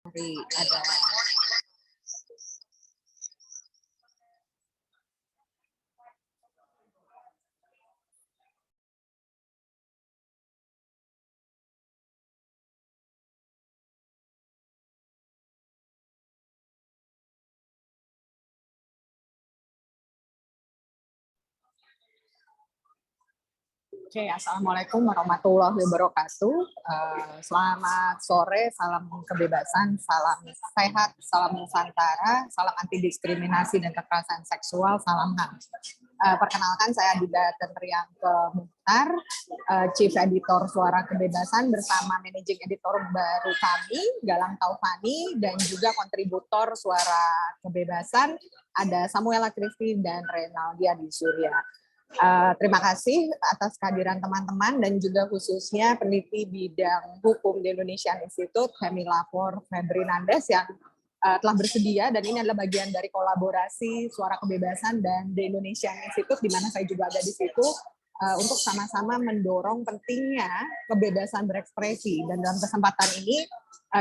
ada. Oke, Assalamualaikum warahmatullahi wabarakatuh. Selamat sore, salam kebebasan, salam sehat, salam Nusantara, salam anti diskriminasi dan kekerasan seksual, salam HAM. Perkenalkan, saya Dida Tentriangke Mukhtar, Chief Editor Suara Kebebasan bersama Managing Editor baru kami, Galang Taufani, dan juga kontributor Suara Kebebasan, ada Samuela Kristi dan Renaldia di Surya. Terima kasih atas kehadiran teman-teman dan juga khususnya peneliti bidang hukum di Indonesian Institute, Camilla Febrinandes yang telah bersedia, dan ini adalah bagian dari kolaborasi Suara Kebebasan dan The Indonesian Institute, di mana saya juga ada di situ, untuk sama-sama mendorong pentingnya kebebasan berekspresi. Dan dalam kesempatan ini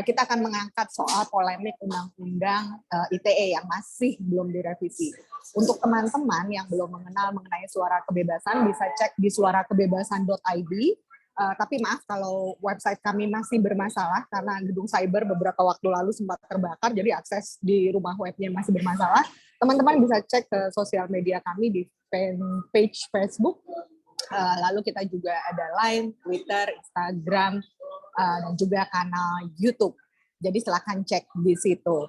kita akan mengangkat soal polemik undang-undang ITE yang masih belum direvisi. Untuk teman-teman yang belum mengenal mengenai Suara Kebebasan, bisa cek di suarakebebasan.id. Tapi maaf kalau website kami masih bermasalah karena gedung cyber beberapa waktu lalu sempat terbakar, jadi akses di rumah webnya masih bermasalah. Teman-teman bisa cek ke sosial media kami di page Facebook, lalu kita juga ada Line, Twitter, Instagram, dan juga kanal YouTube. Jadi silakan cek di situ.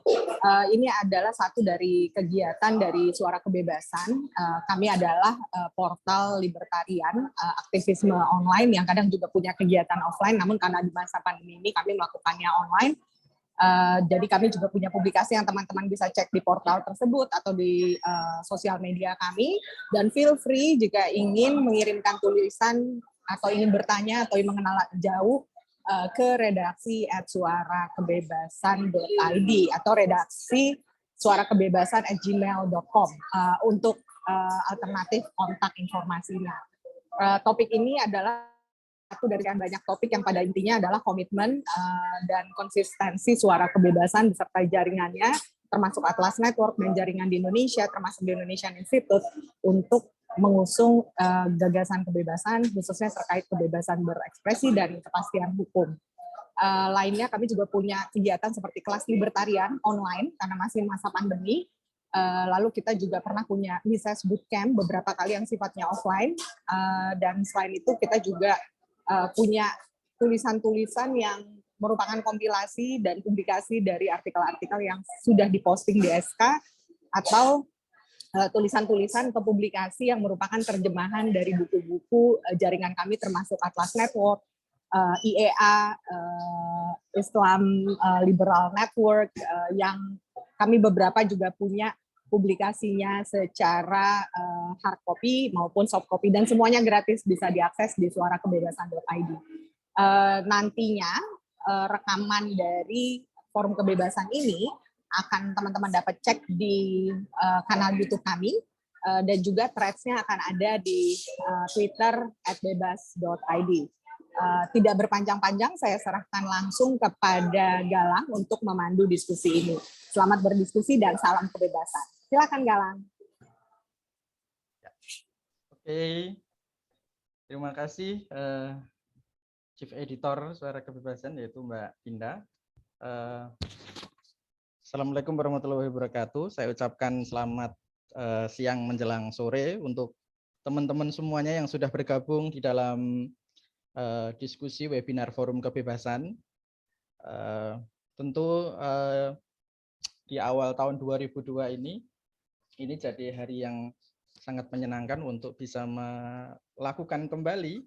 Ini adalah satu dari kegiatan dari Suara Kebebasan. Kami adalah portal libertarian, aktivisme online yang kadang juga punya kegiatan offline, namun karena di masa pandemi ini kami melakukannya online. Jadi kami juga punya publikasi yang teman-teman bisa cek di portal tersebut atau di sosial media kami. Dan feel free jika ingin mengirimkan tulisan atau ingin bertanya atau ingin mengenal jauh ke redaksi @suarakebebasan.id atau redaksi suarakebebasan@gmail.com untuk alternatif kontak informasinya. Topik ini adalah satu dari banyak topik yang pada intinya adalah komitmen dan konsistensi Suara Kebebasan beserta jaringannya, termasuk Atlas Network dan jaringan di Indonesia, termasuk di Indonesian Institute, untuk mengusung gagasan kebebasan, khususnya terkait kebebasan berekspresi dan kepastian hukum. Lainnya kami juga punya kegiatan seperti kelas libertarian online karena masih masa pandemi. Lalu kita juga pernah punya Mises Bootcamp beberapa kali yang sifatnya offline, dan selain itu kita juga punya tulisan-tulisan yang merupakan kompilasi dan publikasi dari artikel-artikel yang sudah diposting di SK, atau tulisan-tulisan atau publikasi yang merupakan terjemahan dari buku-buku jaringan kami, termasuk Atlas Network, IEA, Islam Liberal Network, yang kami beberapa juga punya publikasinya secara hard copy maupun soft copy, dan semuanya gratis, bisa diakses di suarakebebasan.id. Nantinya rekaman dari Forum Kebebasan ini akan teman-teman dapat cek di kanal YouTube kami, dan juga threads-nya akan ada di Twitter @bebas.id. Tidak berpanjang-panjang, saya serahkan langsung kepada Galang untuk memandu diskusi ini. Selamat berdiskusi dan salam kebebasan. Silakan Galang. Oke, terima kasih Chief Editor Suara Kebebasan, yaitu Mbak Dinda. Assalamualaikum warahmatullahi wabarakatuh. Saya ucapkan selamat siang menjelang sore untuk teman-teman semuanya yang sudah bergabung di dalam diskusi webinar Forum Kebebasan. Tentu di awal tahun 2002 ini jadi hari yang sangat menyenangkan untuk bisa melakukan kembali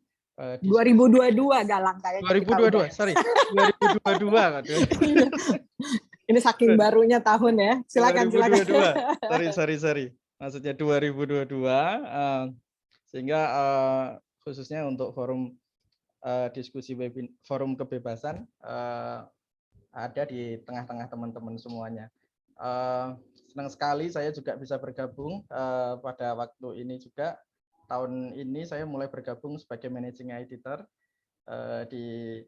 2022 Galang kayaknya. 2022, sorry, 2022. Ini saking barunya tahun ya. Silakan 2022. Sorry. Maksudnya 2022, sehingga khususnya untuk forum diskusi Forum Kebebasan ada di tengah-tengah teman-teman semuanya. Senang sekali saya juga bisa bergabung pada waktu ini juga. Tahun ini saya mulai bergabung sebagai Managing Editor di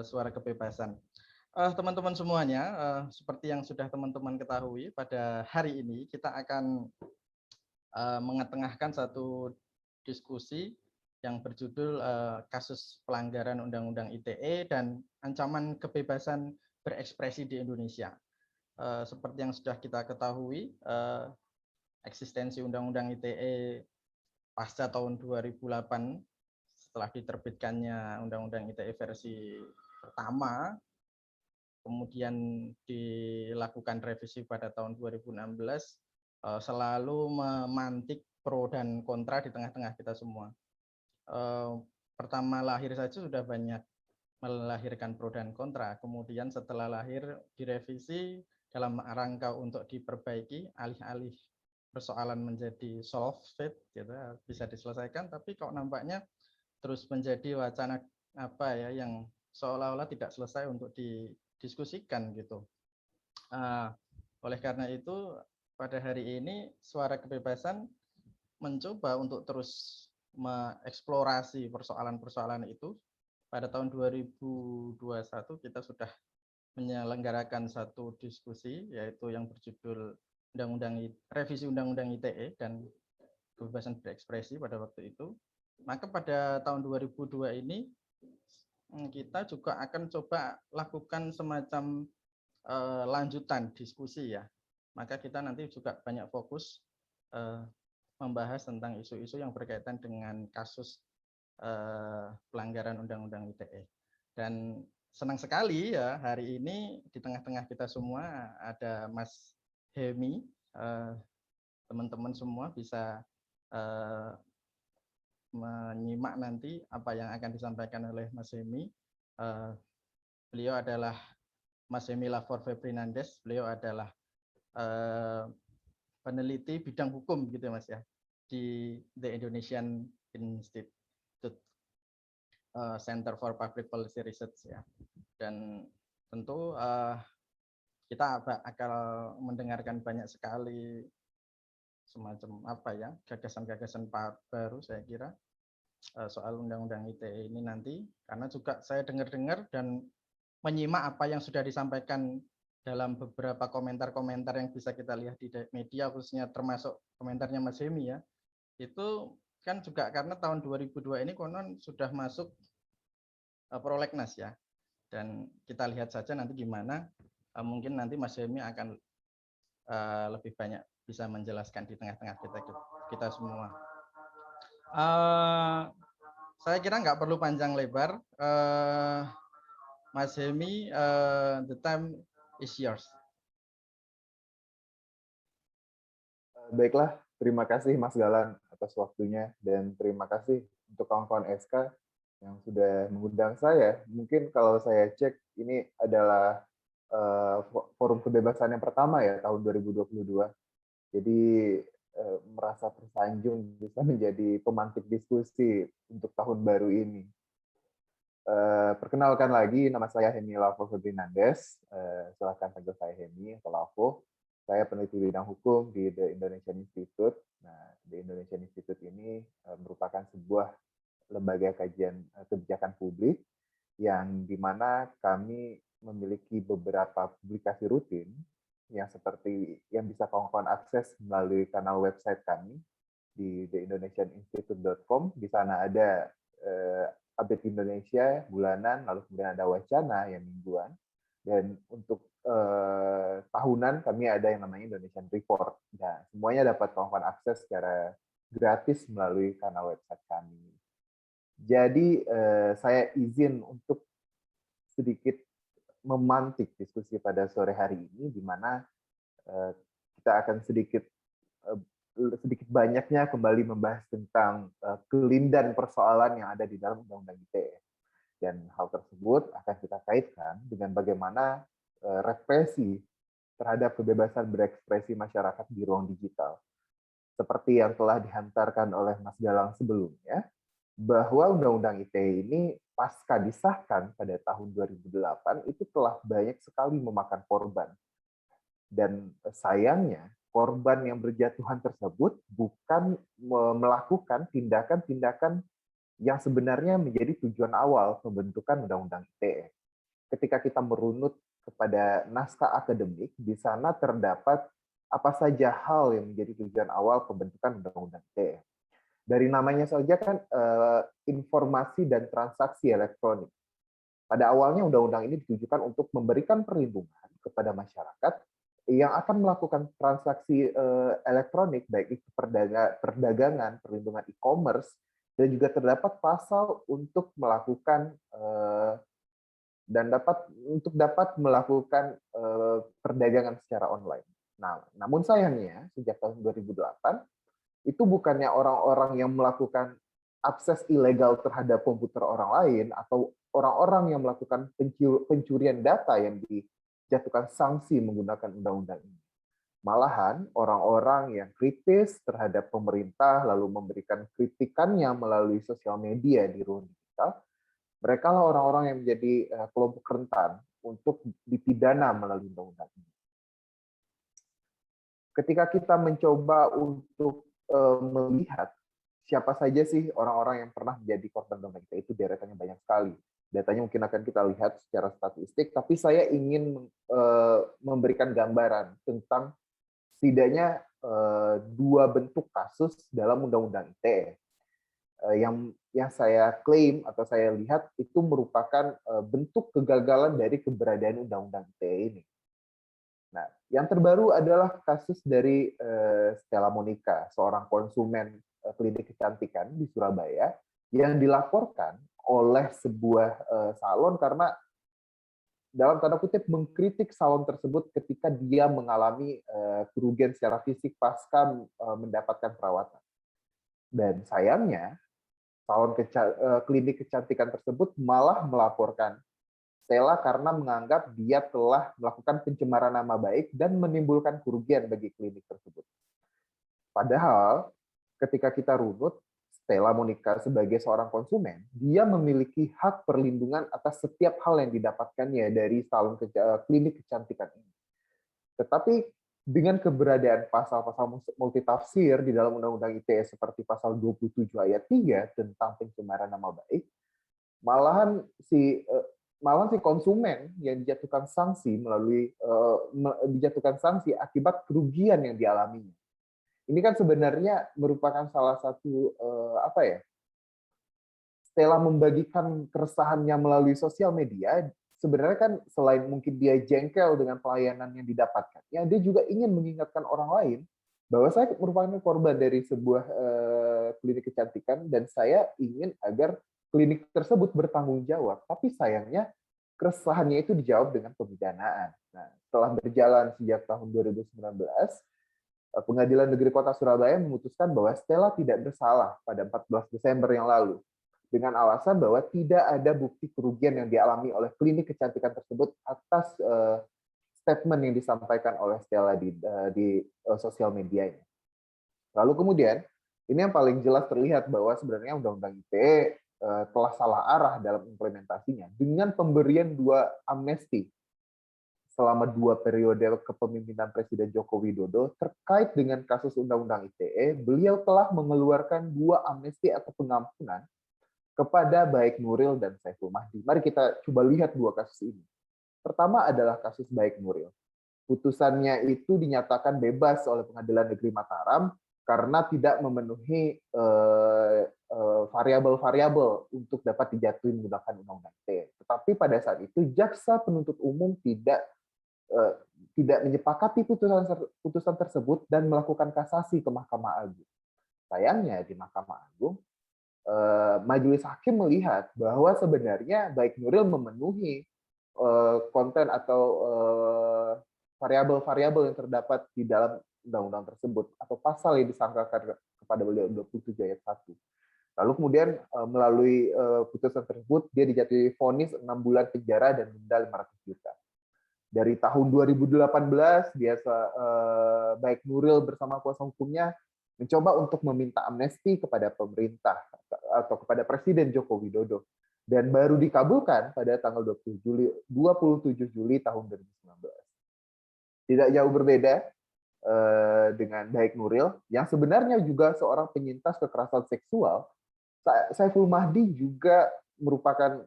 Suara Kebebasan. Teman-teman semuanya, seperti yang sudah teman-teman ketahui, pada hari ini kita akan mengetengahkan satu diskusi yang berjudul kasus pelanggaran Undang-Undang ITE dan ancaman kebebasan berekspresi di Indonesia. Seperti yang sudah kita ketahui, eksistensi Undang-Undang ITE pasca tahun 2008 setelah diterbitkannya Undang-Undang ITE versi pertama, kemudian dilakukan revisi pada tahun 2016, selalu memantik pro dan kontra di tengah-tengah kita semua. Pertama lahir saja sudah banyak melahirkan pro dan kontra, kemudian setelah lahir direvisi dalam rangka untuk diperbaiki, alih-alih persoalan menjadi solved, gitu, bisa diselesaikan, tapi kok nampaknya terus menjadi wacana yang seolah-olah tidak selesai untuk didiskusikan gitu. Oleh karena itu pada hari ini Suara Kebebasan mencoba untuk terus mengeksplorasi persoalan-persoalan itu. Pada tahun 2021 kita sudah menyelenggarakan satu diskusi yaitu yang berjudul revisi Undang-Undang ITE dan kebebasan berekspresi pada waktu itu. Maka pada tahun 2002 ini kita juga akan coba lakukan semacam lanjutan diskusi ya. Maka kita nanti juga banyak fokus membahas tentang isu-isu yang berkaitan dengan kasus pelanggaran Undang-Undang ITE. Dan senang sekali ya hari ini di tengah-tengah kita semua ada Mas Hemi. Teman-teman semua bisa menyimak nanti apa yang akan disampaikan oleh Mas Hemi. Beliau adalah Mas Hemi Lafor Febrinandes. Beliau adalah peneliti bidang hukum gitu ya Mas ya, di The Indonesian Institute Center for Public Policy Research ya. Dan tentu kita akan mendengarkan banyak sekali semacam gagasan-gagasan baru saya kira soal Undang-Undang ITE ini nanti, karena juga saya dengar-dengar dan menyimak apa yang sudah disampaikan dalam beberapa komentar-komentar yang bisa kita lihat di media, khususnya termasuk komentarnya Mas Hemi ya, itu kan juga karena tahun 2002 ini konon sudah masuk prolegnas ya, dan kita lihat saja nanti gimana. Mungkin nanti Mas Hemi akan lebih banyak bisa menjelaskan di tengah-tengah kita semua. Saya kira nggak perlu panjang lebar. Mas Hemi, the time is yours. Baiklah, terima kasih Mas Galan atas waktunya dan terima kasih untuk kawan-kawan SK yang sudah mengundang saya. Mungkin kalau saya cek ini adalah forum kebebasan yang pertama ya tahun 2022. Jadi merasa tersanjung bisa menjadi pemantik diskusi untuk tahun baru ini. Perkenalkan lagi, nama saya Hemi Lafor Ferdinandes. Silakan panggil saya Hemi atau Lavo. Saya peneliti bidang hukum di The Indonesian Institute. Nah, The Indonesian Institute ini merupakan sebuah lembaga kajian kebijakan publik yang dimana kami memiliki beberapa publikasi rutin yang seperti yang bisa kawan-kawan akses melalui kanal website kami di theindonesianinstitute.com. Di sana ada update Indonesia bulanan, lalu kemudian ada wacana yang mingguan, dan untuk tahunan kami ada yang namanya Indonesian Report. Nah, semuanya dapat kawan-kawan akses secara gratis melalui kanal website kami. Jadi saya izin untuk sedikit memantik diskusi pada sore hari ini, di mana kita akan sedikit banyaknya kembali membahas tentang kelindan persoalan yang ada di dalam Undang-Undang ITE. Dan hal tersebut akan kita kaitkan dengan bagaimana represi terhadap kebebasan berekspresi masyarakat di ruang digital. Seperti yang telah dihantarkan oleh Mas Galang sebelumnya, bahwa Undang-Undang ITE ini pasca disahkan pada tahun 2008 itu telah banyak sekali memakan korban. Dan sayangnya, korban yang berjatuhan tersebut bukan melakukan tindakan-tindakan yang sebenarnya menjadi tujuan awal pembentukan Undang-Undang ITE. ketika kita merunut kepada naskah akademik, di sana terdapat apa saja hal yang menjadi tujuan awal pembentukan Undang-Undang ITE. Dari namanya saja kan informasi dan transaksi elektronik. Pada awalnya undang-undang ini ditujukan untuk memberikan perlindungan kepada masyarakat yang akan melakukan transaksi elektronik, baik itu perdagangan, perlindungan e-commerce, dan juga terdapat pasal untuk melakukan dapat melakukan perdagangan secara online. Nah, namun sayangnya sejak tahun 2008 itu bukannya orang-orang yang melakukan akses ilegal terhadap komputer orang lain atau orang-orang yang melakukan pencurian data yang dijatuhkan sanksi menggunakan undang-undang ini. Malahan orang-orang yang kritis terhadap pemerintah lalu memberikan kritikannya melalui sosial media di ruang digital, mereka lah orang-orang yang menjadi kelompok rentan untuk dipidana melalui undang-undang ini. Ketika kita mencoba untuk melihat siapa saja sih orang-orang yang pernah menjadi korban undang-undang ITE, itu deretannya banyak sekali. Datanya mungkin akan kita lihat secara statistik, tapi saya ingin memberikan gambaran tentang setidaknya dua bentuk kasus dalam undang-undang ITE yang saya klaim atau saya lihat itu merupakan bentuk kegagalan dari keberadaan undang-undang ITE ini. Nah, yang terbaru adalah kasus dari Stella Monica, seorang konsumen klinik kecantikan di Surabaya yang dilaporkan oleh sebuah salon karena dalam tanda kutip mengkritik salon tersebut ketika dia mengalami kerugian secara fisik pasca mendapatkan perawatan. Dan sayangnya, salon klinik kecantikan tersebut malah melaporkan Stella karena menganggap dia telah melakukan pencemaran nama baik dan menimbulkan kerugian bagi klinik tersebut. Padahal ketika kita runut, Stella Monica sebagai seorang konsumen, dia memiliki hak perlindungan atas setiap hal yang didapatkannya dari salon klinik kecantikan ini. Tetapi dengan keberadaan pasal-pasal multitafsir di dalam Undang-Undang ITE seperti pasal 27 ayat 3 tentang pencemaran nama baik, malahan si konsumen yang dijatuhkan sanksi akibat kerugian yang dialaminya. Ini kan sebenarnya merupakan salah satu Stella membagikan keresahannya melalui sosial media. Sebenarnya kan selain mungkin dia jengkel dengan pelayanan yang didapatkannya, dia juga ingin mengingatkan orang lain bahwa saya merupakan korban dari sebuah klinik kecantikan dan saya ingin agar klinik tersebut bertanggung jawab, tapi sayangnya keresahannya itu dijawab dengan pemidanaan. Nah, setelah berjalan sejak tahun 2019, Pengadilan Negeri Kota Surabaya memutuskan bahwa Stella tidak bersalah pada 14 Desember yang lalu, dengan alasan bahwa tidak ada bukti kerugian yang dialami oleh klinik kecantikan tersebut atas statement yang disampaikan oleh Stella di sosial medianya. Lalu kemudian, ini yang paling jelas terlihat bahwa sebenarnya Undang-Undang ITE telah salah arah dalam implementasinya dengan pemberian 2 amnesti selama 2 periode kepemimpinan Presiden Joko Widodo terkait dengan kasus Undang-Undang ITE. Beliau telah mengeluarkan 2 amnesti atau pengampunan kepada baik Nuril dan Saiful Mahdi. Mari kita coba lihat 2 kasus ini. Pertama adalah kasus baik Nuril. Putusannya itu dinyatakan bebas oleh Pengadilan Negeri Mataram karena tidak memenuhi variabel-variabel untuk dapat dijatuhi menggunakan Undang-Undang ITE. Tetapi pada saat itu jaksa penuntut umum tidak menyepakati putusan tersebut dan melakukan kasasi ke Mahkamah Agung. Sayangnya di Mahkamah Agung, majelis hakim melihat bahwa sebenarnya baik Nuril memenuhi konten atau variabel-variabel yang terdapat di dalam undang-undang tersebut atau pasal yang disangkakan kepada beliau 27 ayat 1. Lalu kemudian melalui putusan tersebut dia dijatuhi vonis 6 bulan penjara dan denda 500 juta. Dari tahun 2018 baik Nuril bersama kuasa hukumnya mencoba untuk meminta amnesti kepada pemerintah atau kepada Presiden Joko Widodo dan baru dikabulkan pada tanggal 27 Juli tahun 2019. Tidak jauh berbeda dengan baik Nuril, yang sebenarnya juga seorang penyintas kekerasan seksual. Saiful Mahdi juga merupakan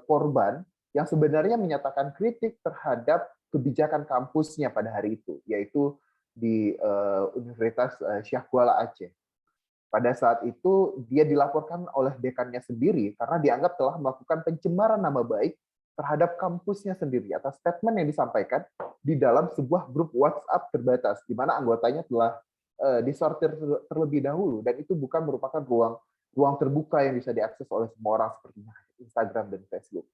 korban yang sebenarnya menyatakan kritik terhadap kebijakan kampusnya pada hari itu, yaitu di Universitas Syekh Kuala Aceh. Pada saat itu dia dilaporkan oleh dekannya sendiri karena dianggap telah melakukan pencemaran nama baik terhadap kampusnya sendiri atas statement yang disampaikan di dalam sebuah grup WhatsApp terbatas di mana anggotanya telah disortir terlebih dahulu, dan itu bukan merupakan ruang terbuka yang bisa diakses oleh semua orang seperti Instagram dan Facebook.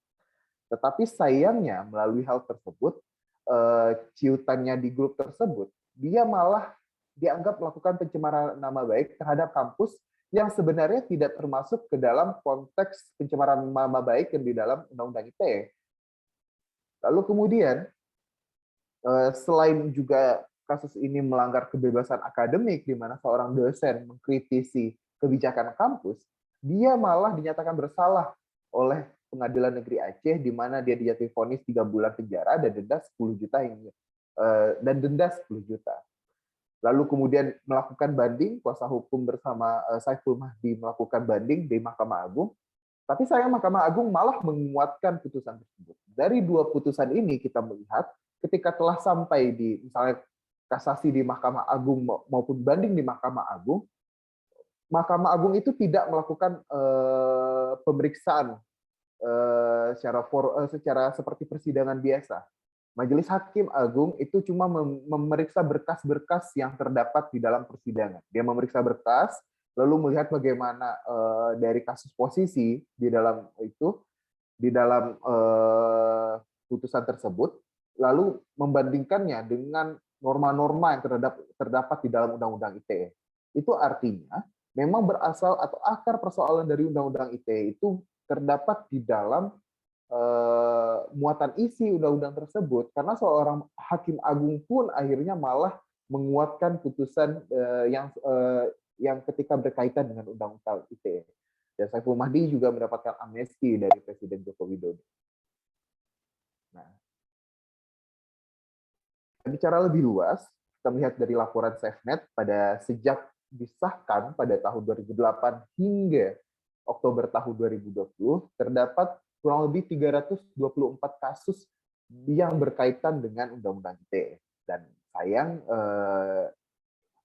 Tetapi sayangnya melalui hal tersebut, ciutannya di grup tersebut, dia malah dianggap melakukan pencemaran nama baik terhadap kampus yang sebenarnya tidak termasuk ke dalam konteks pencemaran nama baik yang di dalam Undang-Undang ITE. Lalu kemudian, selain juga kasus ini melanggar kebebasan akademik, di mana seorang dosen mengkritisi kebijakan kampus, dia malah dinyatakan bersalah oleh Pengadilan Negeri Aceh, di mana dia dijatuhi vonis 3 bulan penjara dan denda 10 juta Lalu kemudian melakukan banding, kuasa hukum bersama Saiful Mahdi melakukan banding di Mahkamah Agung. Tapi sayang Mahkamah Agung malah menguatkan putusan tersebut. Dari 2 putusan ini kita melihat ketika telah sampai di misalnya kasasi di Mahkamah Agung maupun banding di Mahkamah Agung itu tidak melakukan pemeriksaan secara seperti persidangan biasa. Majelis Hakim Agung itu cuma memeriksa berkas-berkas yang terdapat di dalam persidangan. Dia memeriksa berkas, lalu melihat bagaimana dari kasus posisi di dalam putusan tersebut, lalu membandingkannya dengan norma-norma yang terdapat di dalam Undang-Undang ITE. Itu artinya memang berasal atau akar persoalan dari Undang-Undang ITE itu terdapat di dalam muatan isi undang-undang tersebut, karena seorang hakim agung pun akhirnya malah menguatkan putusan yang ketika berkaitan dengan undang-undang ITE. Dan Saiful Mahdi juga mendapatkan amnesti dari Presiden Joko Widodo. Nah, bicara lebih luas, kita melihat dari laporan SafeNet pada sejak disahkan pada tahun 2008 hingga Oktober tahun 2020, terdapat kurang lebih 324 kasus yang berkaitan dengan Undang-Undang ITE. Dan sayang,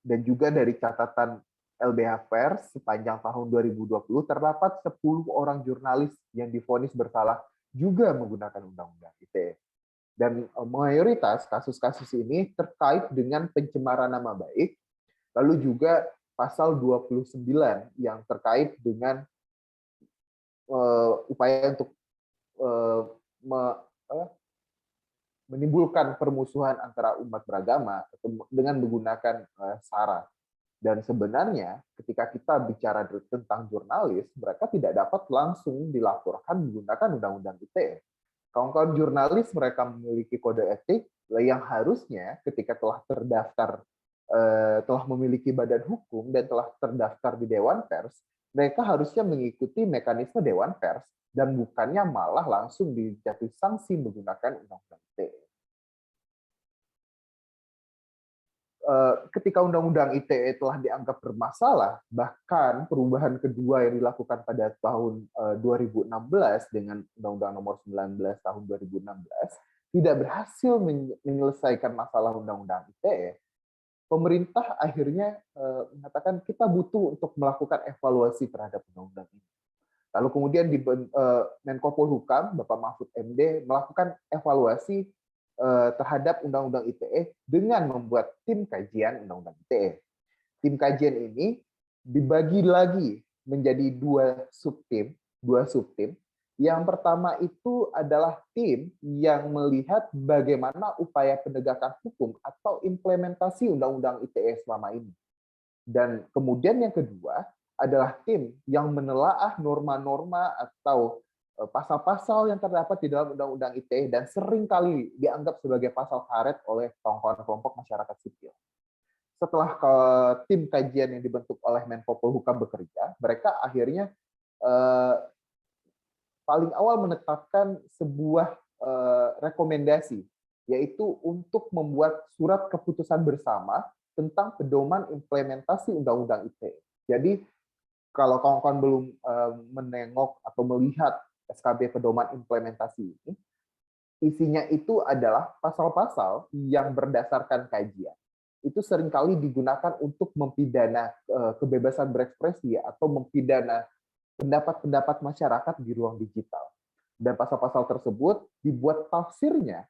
dan juga dari catatan LBH Pers sepanjang tahun 2020, terdapat 10 orang jurnalis yang divonis bersalah juga menggunakan Undang-Undang ITE. Dan mayoritas kasus-kasus ini terkait dengan pencemaran nama baik, lalu juga pasal 29 yang terkait dengan upaya untuk menimbulkan permusuhan antara umat beragama dengan menggunakan SARA. Dan sebenarnya ketika kita bicara tentang jurnalis, mereka tidak dapat langsung dilaporkan menggunakan Undang-Undang ITE. Kawan-kawan jurnalis mereka memiliki kode etik yang harusnya ketika telah terdaftar, telah memiliki badan hukum dan telah terdaftar di Dewan Pers, mereka harusnya mengikuti mekanisme Dewan Pers dan bukannya malah langsung dijatuhi sanksi menggunakan Undang-Undang ITE. Ketika Undang-Undang ITE telah dianggap bermasalah, bahkan perubahan kedua yang dilakukan pada tahun 2016 dengan Undang-Undang Nomor 19 tahun 2016 tidak berhasil menyelesaikan masalah Undang-Undang ITE, pemerintah akhirnya mengatakan kita butuh untuk melakukan evaluasi terhadap undang-undang ini. Lalu kemudian di Menko Polhukam, Bapak Mahfud MD, melakukan evaluasi terhadap Undang-Undang ITE dengan membuat tim kajian Undang-Undang ITE. Tim kajian ini dibagi lagi menjadi dua subtim. Yang pertama itu adalah tim yang melihat bagaimana upaya penegakan hukum atau implementasi Undang-Undang ITE selama ini. Dan kemudian yang kedua adalah tim yang menelaah norma-norma atau pasal-pasal yang terdapat di dalam Undang-Undang ITE dan seringkali dianggap sebagai pasal karet oleh kawan-kawan kelompok masyarakat sipil. Setelah tim kajian yang dibentuk oleh Menko Polhukam bekerja, mereka akhirnya paling awal menetapkan sebuah rekomendasi, yaitu untuk membuat surat keputusan bersama tentang pedoman implementasi Undang-Undang ITE. Jadi, kalau kawan-kawan belum menengok atau melihat SKB pedoman implementasi ini, isinya itu adalah pasal-pasal yang berdasarkan kajian. Itu seringkali digunakan untuk mempidana kebebasan berekspresi atau mempidana pendapat-pendapat masyarakat di ruang digital. Dan pasal-pasal tersebut dibuat tafsirnya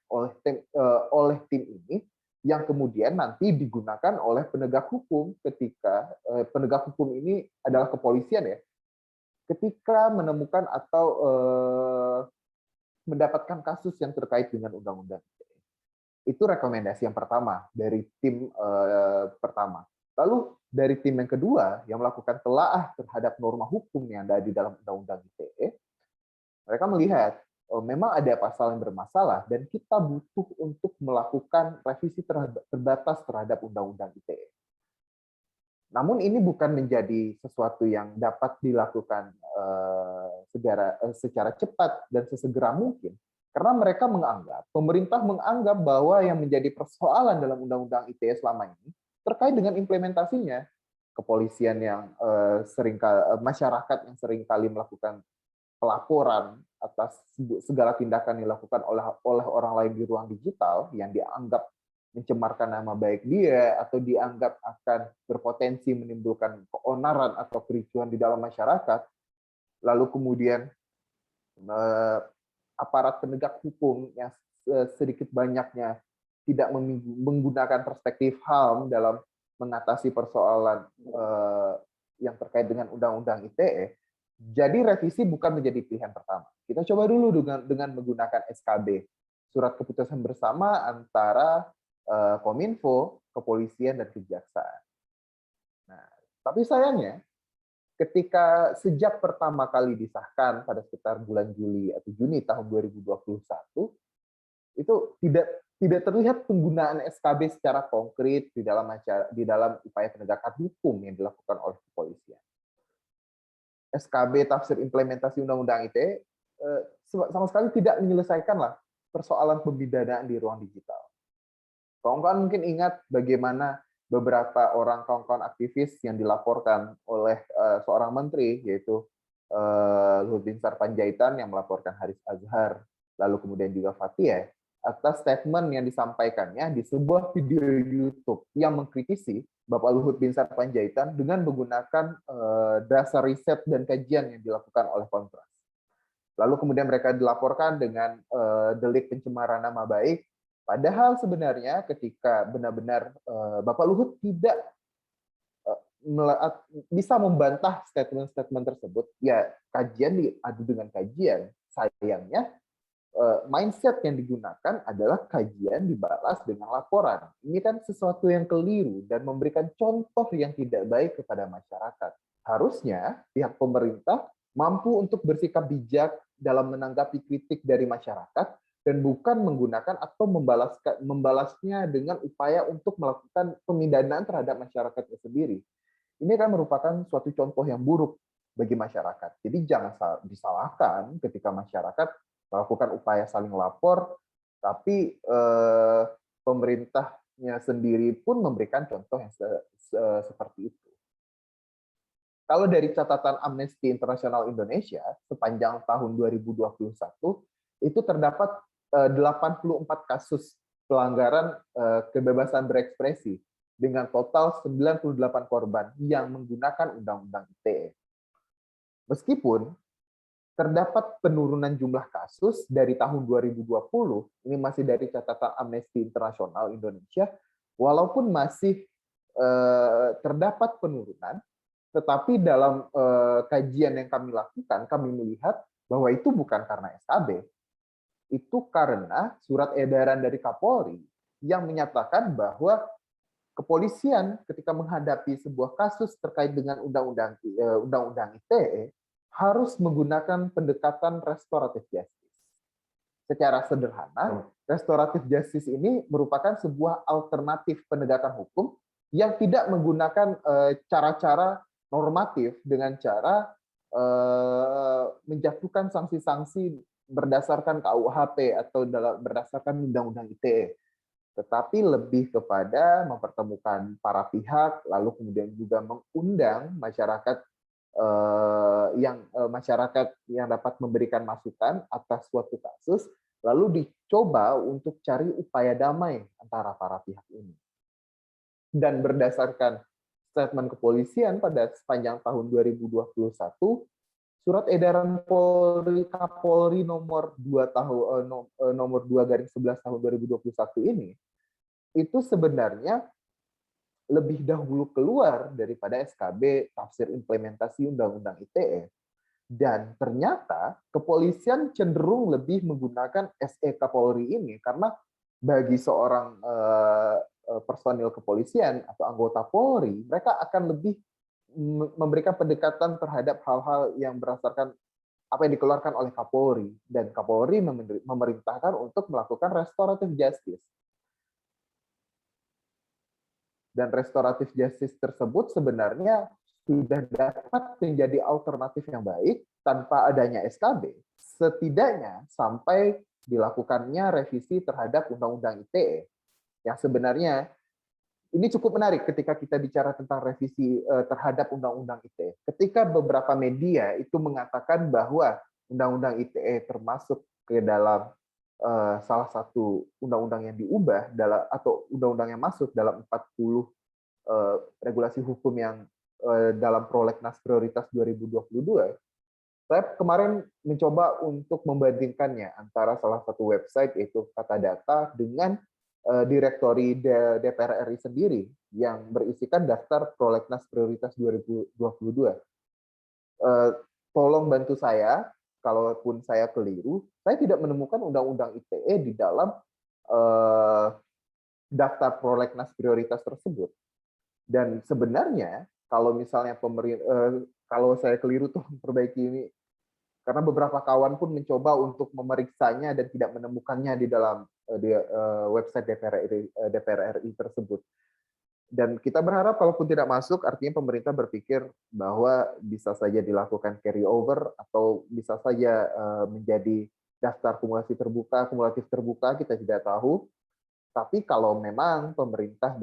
oleh tim ini yang kemudian nanti digunakan oleh penegak hukum ketika penegak hukum ini adalah kepolisian ya, ketika menemukan atau mendapatkan kasus yang terkait dengan undang-undang. Itu rekomendasi yang pertama dari tim pertama. Lalu dari tim yang kedua yang melakukan telaah terhadap norma hukum yang ada di dalam undang-undang ITE, mereka melihat memang ada pasal yang bermasalah dan kita butuh untuk melakukan revisi terbatas terhadap undang-undang ITE. Namun ini bukan menjadi sesuatu yang dapat dilakukan secara cepat dan sesegera mungkin, karena mereka menganggap, pemerintah menganggap bahwa yang menjadi persoalan dalam undang-undang ITE selama ini terkait dengan implementasinya. Kepolisian yang masyarakat yang seringkali melakukan pelaporan atas segala tindakan yang dilakukan oleh orang lain di ruang digital yang dianggap mencemarkan nama baik dia atau dianggap akan berpotensi menimbulkan keonaran atau kericuhan di dalam masyarakat, lalu kemudian aparat penegak hukum yang sedikit banyaknya tidak menggunakan perspektif HAM dalam mengatasi persoalan yang terkait dengan undang-undang ITE. Jadi revisi bukan menjadi pilihan pertama. Kita coba dulu dengan menggunakan SKB, surat keputusan bersama antara Kominfo, kepolisian, dan kejaksaan. Nah, tapi sayangnya, ketika sejak pertama kali disahkan pada sekitar bulan Juli atau Juni tahun 2021, itu tidak terlihat penggunaan SKB secara konkret di dalam upaya penegakan hukum yang dilakukan oleh kepolisian. SKB tafsir implementasi Undang-Undang ITE sama sekali tidak menyelesaikan persoalan pemidanaan di ruang digital. Kawan-kawan mungkin ingat bagaimana beberapa orang kawan-kawan aktivis yang dilaporkan oleh seorang menteri, yaitu Luhut Binsar Panjaitan yang melaporkan Haris Azhar, lalu kemudian juga Fathia, atas statement yang disampaikannya di sebuah video YouTube yang mengkritisi Bapak Luhut Binsar Panjaitan dengan menggunakan dasar riset dan kajian yang dilakukan oleh Kontras. Lalu kemudian mereka dilaporkan dengan delik pencemaran nama baik, padahal sebenarnya ketika benar-benar Bapak Luhut tidak bisa membantah statement-statement tersebut, ya kajian diadu dengan kajian. Sayangnya mindset yang digunakan adalah kajian dibalas dengan laporan. Ini kan sesuatu yang keliru dan memberikan contoh yang tidak baik kepada masyarakat. Harusnya pihak pemerintah mampu untuk bersikap bijak dalam menanggapi kritik dari masyarakat dan bukan menggunakan atau membalasnya dengan upaya untuk melakukan pemindanaan terhadap masyarakatnya sendiri. Ini kan merupakan suatu contoh yang buruk bagi masyarakat. Jadi jangan disalahkan ketika masyarakat melakukan upaya saling lapor, tapi pemerintahnya sendiri pun memberikan contoh yang seperti itu. Kalau dari catatan Amnesty International Indonesia, sepanjang tahun 2021, itu terdapat 84 kasus pelanggaran kebebasan berekspresi dengan total 98 korban yang menggunakan Undang-Undang ITE. Meskipun terdapat penurunan jumlah kasus dari tahun 2020, ini masih dari catatan Amnesty International Indonesia, walaupun masih terdapat penurunan, tetapi dalam kajian yang kami lakukan, kami melihat bahwa itu bukan karena SKB, itu karena surat edaran dari Kapolri yang menyatakan bahwa kepolisian ketika menghadapi sebuah kasus terkait dengan undang-undang ITE harus menggunakan pendekatan restoratif justice. Secara sederhana, restoratif justice ini merupakan sebuah alternatif penegakan hukum yang tidak menggunakan cara-cara normatif dengan cara menjatuhkan sanksi-sanksi berdasarkan KUHP atau berdasarkan Undang-Undang ITE, tetapi lebih kepada mempertemukan para pihak, lalu kemudian juga mengundang masyarakat masyarakat yang dapat memberikan masukan atas suatu kasus Lalu dicoba untuk cari upaya damai antara para pihak ini. Dan berdasarkan statement kepolisian pada sepanjang tahun 2021, surat edaran Polri Kapolri nomor 2 tahun nomor 2/11 tahun 2021 ini itu sebenarnya lebih dahulu keluar daripada SKB tafsir implementasi Undang-Undang ITE. Dan ternyata kepolisian cenderung lebih menggunakan SE Kapolri ini karena bagi seorang personil kepolisian atau anggota Polri, mereka akan lebih memberikan pendekatan terhadap hal-hal yang berdasarkan apa yang dikeluarkan oleh Kapolri, dan Kapolri memerintahkan untuk melakukan restoratif justice. Dan restoratif justice tersebut sebenarnya sudah dapat menjadi alternatif yang baik tanpa adanya SKB, setidaknya sampai dilakukannya revisi terhadap Undang-Undang ITE. Yang sebenarnya ini cukup menarik ketika kita bicara tentang revisi terhadap Undang-Undang ITE. Ketika beberapa media itu mengatakan bahwa Undang-Undang ITE termasuk ke dalam salah satu undang-undang yang diubah atau undang-undang yang masuk dalam 40 regulasi hukum yang dalam Prolegnas Prioritas 2022, saya kemarin mencoba untuk membandingkannya antara salah satu website yaitu Katadata dengan Direktori DPR RI sendiri yang berisikan daftar Prolegnas Prioritas 2022. Tolong bantu saya, kalaupun saya keliru, saya tidak menemukan Undang-Undang ITE di dalam daftar Prolegnas Prioritas tersebut. Dan sebenarnya kalau misalnya kalau saya keliru tuh perbaiki ini, karena beberapa kawan pun mencoba untuk memeriksanya dan tidak menemukannya di dalam website DPR RI tersebut. Dan kita berharap kalaupun tidak masuk, artinya pemerintah berpikir bahwa bisa saja dilakukan carry over atau bisa saja menjadi daftar kumulatif terbuka, kita tidak tahu. Tapi kalau memang pemerintah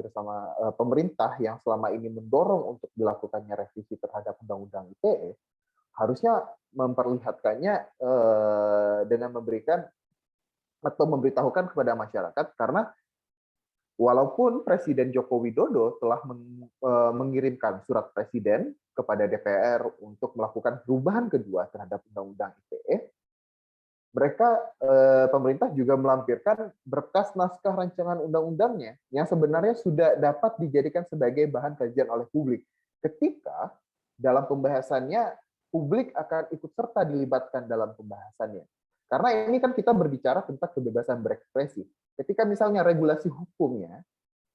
yang selama ini mendorong untuk dilakukannya revisi terhadap Undang-Undang ITE, harusnya memperlihatkannya dengan memberikan atau memberitahukan kepada masyarakat, karena walaupun Presiden Joko Widodo telah mengirimkan surat presiden kepada DPR untuk melakukan perubahan kedua terhadap Undang-Undang ITE, pemerintah juga melampirkan berkas naskah rancangan undang-undangnya yang sebenarnya sudah dapat dijadikan sebagai bahan kajian oleh publik. Ketika dalam pembahasannya, publik akan ikut serta dilibatkan dalam pembahasannya. Karena ini kan kita berbicara tentang kebebasan berekspresi. Ketika misalnya regulasi hukumnya,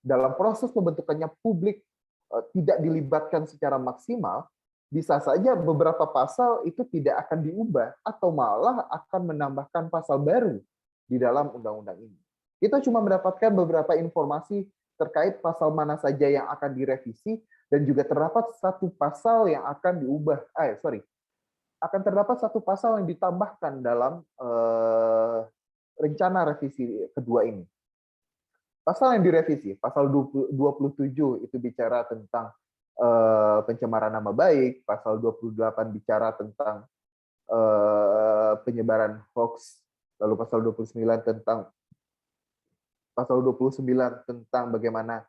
dalam proses pembentukannya publik tidak dilibatkan secara maksimal, bisa saja beberapa pasal itu tidak akan diubah atau malah akan menambahkan pasal baru di dalam undang-undang ini. Kita cuma mendapatkan beberapa informasi terkait pasal mana saja yang akan direvisi, dan juga terdapat satu pasal yang akan diubah. Akan terdapat satu pasal yang ditambahkan dalam rencana revisi kedua ini. Pasal yang direvisi, pasal 27 itu bicara tentang pencemaran nama baik, pasal 28 bicara tentang penyebaran hoax, lalu pasal 29 tentang bagaimana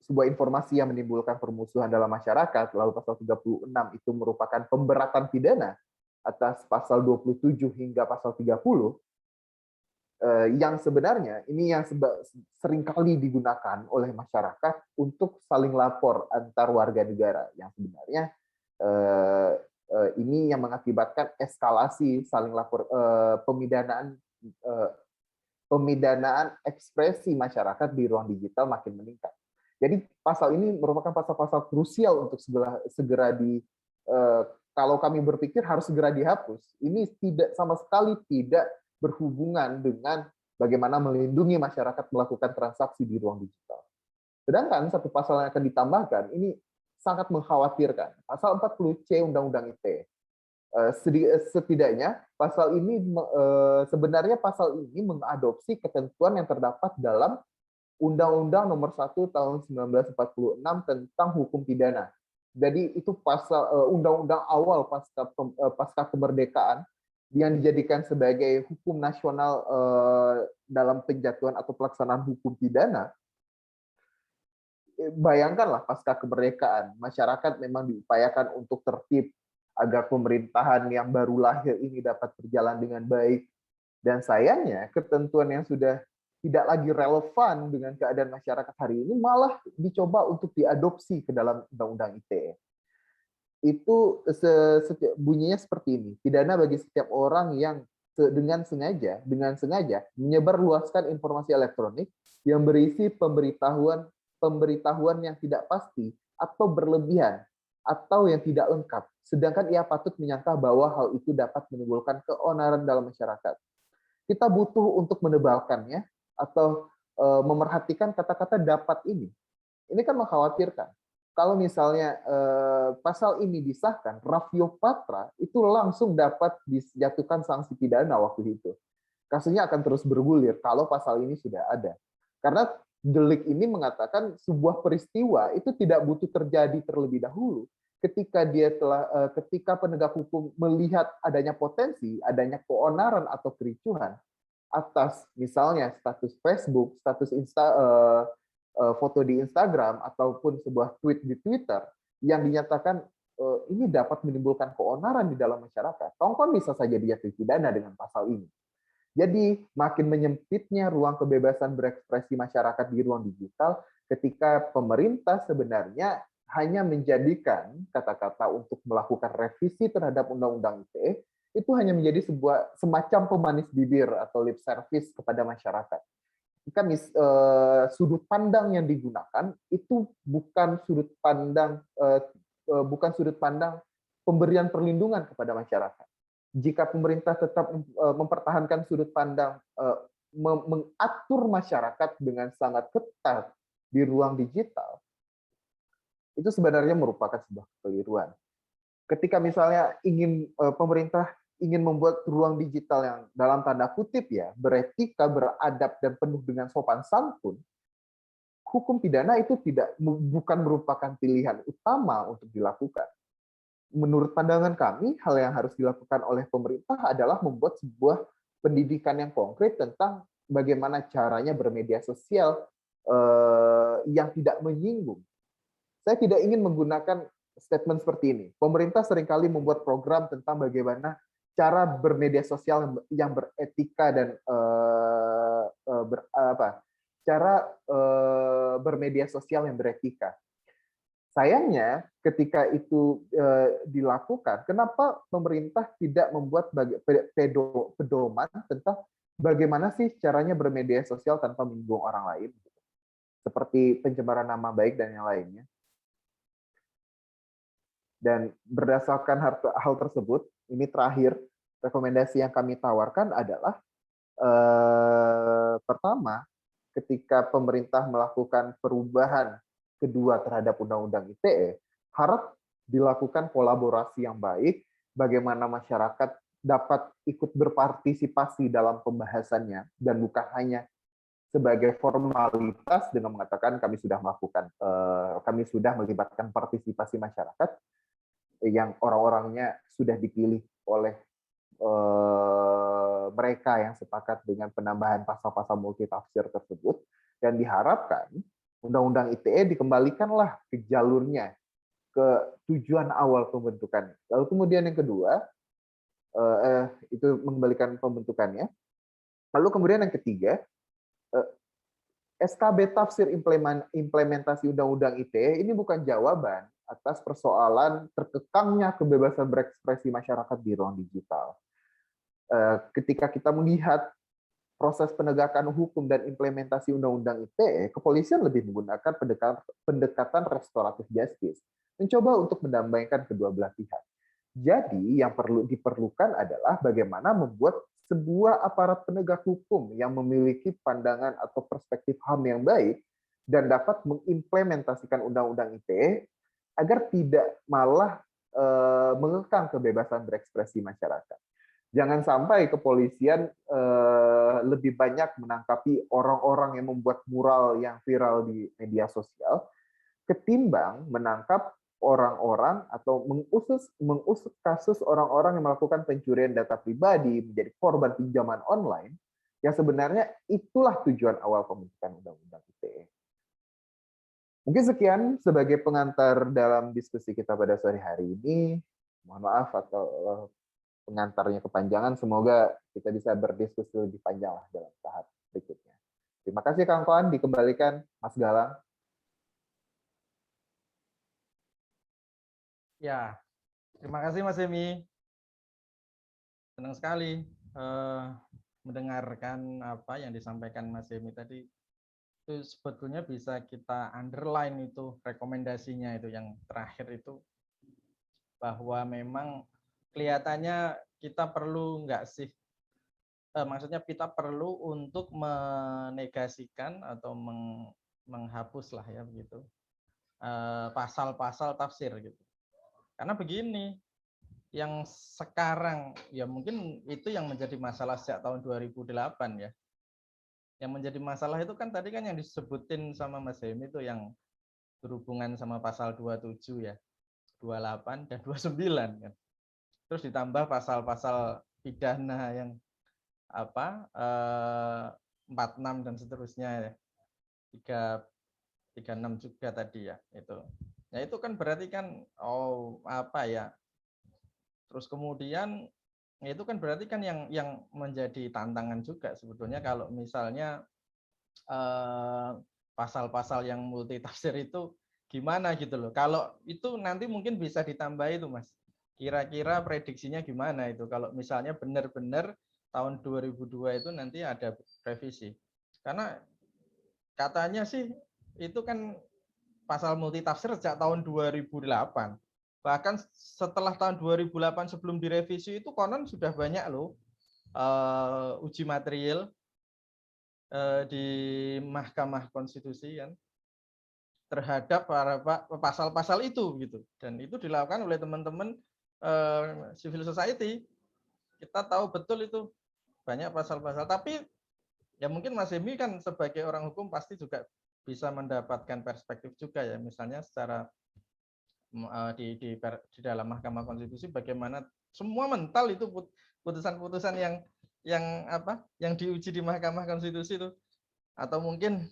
sebuah informasi yang menimbulkan permusuhan dalam masyarakat, lalu pasal 36 itu merupakan pemberatan pidana atas pasal 27 hingga pasal 30, yang sebenarnya ini yang seringkali digunakan oleh masyarakat untuk saling lapor antar warga negara, yang sebenarnya ini yang mengakibatkan eskalasi saling lapor, pemidanaan ekspresi masyarakat di ruang digital makin meningkat. Jadi pasal ini merupakan pasal-pasal krusial untuk segera kalau kami berpikir harus segera dihapus. Ini sama sekali tidak berhubungan dengan bagaimana melindungi masyarakat melakukan transaksi di ruang digital. Sedangkan satu pasal yang akan ditambahkan ini sangat mengkhawatirkan, pasal 40C Undang-Undang ITE. Setidaknya pasal ini sebenarnya pasal ini mengadopsi ketentuan yang terdapat dalam Undang-Undang Nomor 1 Tahun 1946 tentang hukum pidana. Jadi itu pasal undang-undang awal pasca kemerdekaan yang dijadikan sebagai hukum nasional dalam penjatuhan atau pelaksanaan hukum pidana, bayangkanlah pasca kemerdekaan, masyarakat memang diupayakan untuk tertib agar pemerintahan yang baru lahir ini dapat berjalan dengan baik. Dan sayangnya ketentuan yang sudah tidak lagi relevan dengan keadaan masyarakat hari ini malah dicoba untuk diadopsi ke dalam Undang-Undang ITE. Itu bunyinya seperti ini: pidana bagi setiap orang yang dengan sengaja menyebarluaskan informasi elektronik yang berisi pemberitahuan yang tidak pasti atau berlebihan atau yang tidak lengkap, sedangkan ia patut menyangka bahwa hal itu dapat menimbulkan keonaran dalam masyarakat. Kita butuh untuk menebalkannya atau memerhatikan kata-kata dapat ini. Ini kan mengkhawatirkan. Kalau misalnya pasal ini disahkan, Raffio Patra itu langsung dapat dijatuhkan sanksi pidana waktu itu. Kasusnya akan terus bergulir kalau pasal ini sudah ada. Karena delik ini mengatakan sebuah peristiwa itu tidak butuh terjadi terlebih dahulu. Ketika penegak hukum melihat adanya potensi, adanya keonaran atau kericuhan atas misalnya status Facebook, status foto di Instagram, ataupun sebuah tweet di Twitter yang dinyatakan ini dapat menimbulkan keonaran di dalam masyarakat, tongkon bisa saja dijatuhi pidana dengan pasal ini. Jadi makin menyempitnya ruang kebebasan berekspresi masyarakat di ruang digital ketika pemerintah sebenarnya hanya menjadikan kata-kata untuk melakukan revisi terhadap Undang-Undang ITE itu hanya menjadi sebuah semacam pemanis bibir atau lip service kepada masyarakat. Jika sudut pandang yang digunakan itu bukan sudut pandang pemberian perlindungan kepada masyarakat. Jika pemerintah tetap mempertahankan sudut pandang mengatur masyarakat dengan sangat ketat di ruang digital, itu sebenarnya merupakan sebuah kekeliruan. Ketika misalnya pemerintah ingin membuat ruang digital yang dalam tanda kutip ya beretika, beradab, dan penuh dengan sopan santun, hukum pidana itu bukan merupakan pilihan utama untuk dilakukan. Menurut pandangan kami, hal yang harus dilakukan oleh pemerintah adalah membuat sebuah pendidikan yang konkret tentang bagaimana caranya bermedia sosial yang tidak menyinggung. Saya tidak ingin menggunakan statement seperti ini. Pemerintah seringkali membuat program tentang bagaimana cara bermedia sosial yang beretika dan bermedia sosial yang beretika. Sayangnya, ketika itu dilakukan, kenapa pemerintah tidak membuat pedoman tentang bagaimana sih caranya bermedia sosial tanpa menyinggung orang lain, seperti pencemaran nama baik dan yang lainnya. Dan berdasarkan hal tersebut, ini terakhir, rekomendasi yang kami tawarkan adalah pertama, ketika pemerintah melakukan perubahan kedua terhadap Undang-Undang ITE, harap dilakukan kolaborasi yang baik, bagaimana masyarakat dapat ikut berpartisipasi dalam pembahasannya, dan bukan hanya sebagai formalitas dengan mengatakan kami sudah melibatkan partisipasi masyarakat yang orang-orangnya sudah dipilih oleh mereka yang sepakat dengan penambahan pasal-pasal multitafsir tersebut, dan diharapkan Undang-Undang ITE dikembalikanlah ke jalurnya, ke tujuan awal pembentukannya. Lalu kemudian yang kedua, itu mengembalikan pembentukannya. Lalu kemudian yang ketiga, SKB tafsir implementasi Undang-Undang ITE ini bukan jawaban atas persoalan terkekangnya kebebasan berekspresi masyarakat di ruang digital. Ketika kita melihat proses penegakan hukum dan implementasi Undang-Undang ITE, kepolisian lebih menggunakan pendekatan restoratif justice, mencoba untuk mendamaikan kedua belah pihak. Jadi yang diperlukan adalah bagaimana membuat sebuah aparat penegak hukum yang memiliki pandangan atau perspektif HAM yang baik dan dapat mengimplementasikan Undang-Undang ITE agar tidak malah mengekang kebebasan berekspresi masyarakat. Jangan sampai kepolisian lebih banyak menangkapi orang-orang yang membuat mural yang viral di media sosial ketimbang menangkap orang-orang atau mengusut kasus orang-orang yang melakukan pencurian data pribadi menjadi korban pinjaman online, yang sebenarnya itulah tujuan awal pembentukan Undang-Undang ITE. Mungkin sekian sebagai pengantar dalam diskusi kita pada sore hari ini. Mohon maaf atau pengantarnya kepanjangan, semoga kita bisa berdiskusi lebih panjang lah dalam tahap berikutnya. Terima kasih kawan-kawan, dikembalikan Mas Galang. Ya, terima kasih Mas Emi. Senang sekali mendengarkan apa yang disampaikan Mas Emi tadi. Itu sebetulnya bisa kita underline itu rekomendasinya itu yang terakhir itu, bahwa memang kelihatannya kita perlu nggak sih, maksudnya kita perlu untuk menegasikan atau menghapus lah ya begitu pasal-pasal tafsir gitu. Karena begini, yang sekarang ya mungkin itu yang menjadi masalah sejak tahun 2008 ya. Yang menjadi masalah itu kan tadi kan yang disebutin sama Mas Hemi itu yang berhubungan sama pasal 27 ya, 28 dan 29 kan. Terus ditambah pasal-pasal pidana yang 46 dan seterusnya ya. 36 juga tadi ya itu. Ya itu kan berarti kan terus kemudian itu kan berarti kan yang menjadi tantangan juga sebetulnya kalau misalnya pasal-pasal yang multitafsir itu gimana gitu loh. Kalau itu nanti mungkin bisa ditambah itu Mas. Kira-kira prediksinya gimana itu kalau misalnya benar-benar tahun 2002 itu nanti ada revisi. Karena katanya sih itu kan pasal multitafsir sejak tahun 2008. Bahkan setelah tahun 2008 sebelum direvisi itu konon sudah banyak loh uji material di Mahkamah Konstitusi kan terhadap para pasal-pasal itu gitu, dan itu dilakukan oleh teman-teman civil society. Kita tahu betul itu banyak pasal-pasal, tapi ya mungkin Mas Hemi kan sebagai orang hukum pasti juga bisa mendapatkan perspektif juga ya, misalnya secara di dalam Mahkamah Konstitusi bagaimana semua mental itu putusan-putusan yang diuji di Mahkamah Konstitusi itu, atau mungkin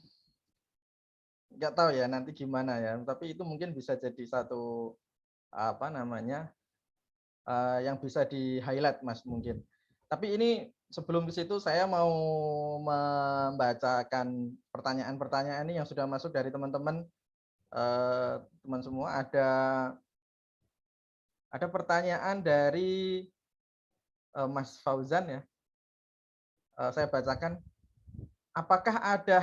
nggak tahu ya nanti gimana ya, tapi itu mungkin bisa jadi satu yang bisa di highlight Mas mungkin. Tapi ini sebelum ke situ saya mau membacakan pertanyaan-pertanyaan ini yang sudah masuk dari teman-teman teman semua. Ada pertanyaan dari Mas Fauzan ya. Saya bacakan. Apakah ada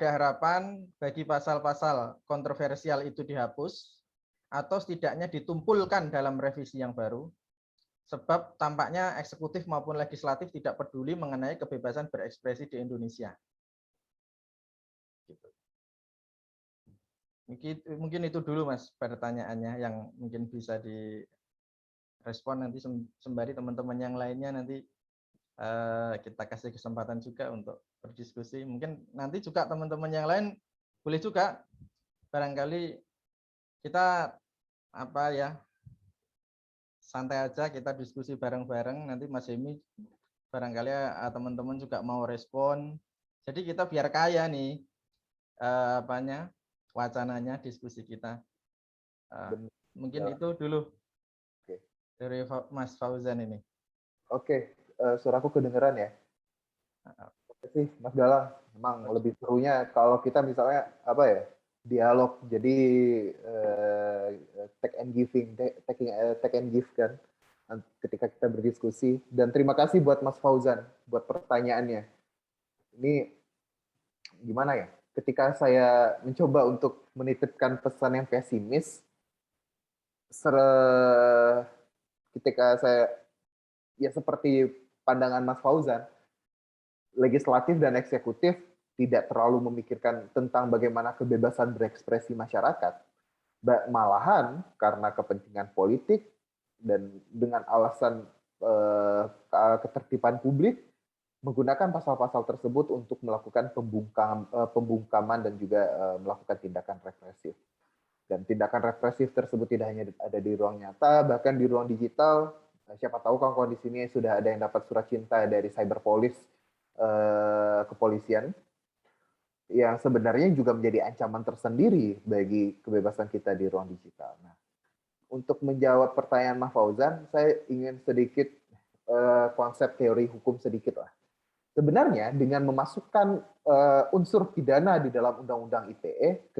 harapan bagi pasal-pasal kontroversial itu dihapus atau setidaknya ditumpulkan dalam revisi yang baru? Sebab tampaknya eksekutif maupun legislatif tidak peduli mengenai kebebasan berekspresi di Indonesia. Mungkin itu dulu Mas pertanyaannya yang mungkin bisa direspon nanti sembari teman-teman yang lainnya nanti kita kasih kesempatan juga untuk berdiskusi. Mungkin nanti juga teman-teman yang lain boleh juga barangkali kita santai aja, kita diskusi bareng-bareng. Nanti Mas Hemi barangkali teman-teman juga mau respon. Jadi kita biar kaya nih wacananya, diskusi kita. Mungkin itu dulu dari Mas Fauzan ini. Oke, suaraku kedengeran ya? Terima kasih Mas Galang. Memang lebih serunya kalau kita misalnya dialog, jadi take and give kan ketika kita berdiskusi. Dan terima kasih buat Mas Fauzan buat pertanyaannya. Ini gimana ya? Ketika saya mencoba untuk menitipkan pesan yang pesimis, ketika saya seperti pandangan Mas Fauzan, legislatif dan eksekutif tidak terlalu memikirkan tentang bagaimana kebebasan berekspresi masyarakat. Malahan karena kepentingan politik dan dengan alasan ketertiban publik, menggunakan pasal-pasal tersebut untuk melakukan pembungkaman dan juga melakukan tindakan represif. Dan tindakan represif tersebut tidak hanya ada di ruang nyata, bahkan di ruang digital. Siapa tahu kawan-kawan di sini sudah ada yang dapat surat cinta dari cyberpolis kepolisian, yang sebenarnya juga menjadi ancaman tersendiri bagi kebebasan kita di ruang digital. Nah, untuk menjawab pertanyaan Mas Fauzan, saya ingin sedikit konsep teori hukum sedikit lah. Sebenarnya dengan memasukkan unsur pidana di dalam Undang-Undang ITE,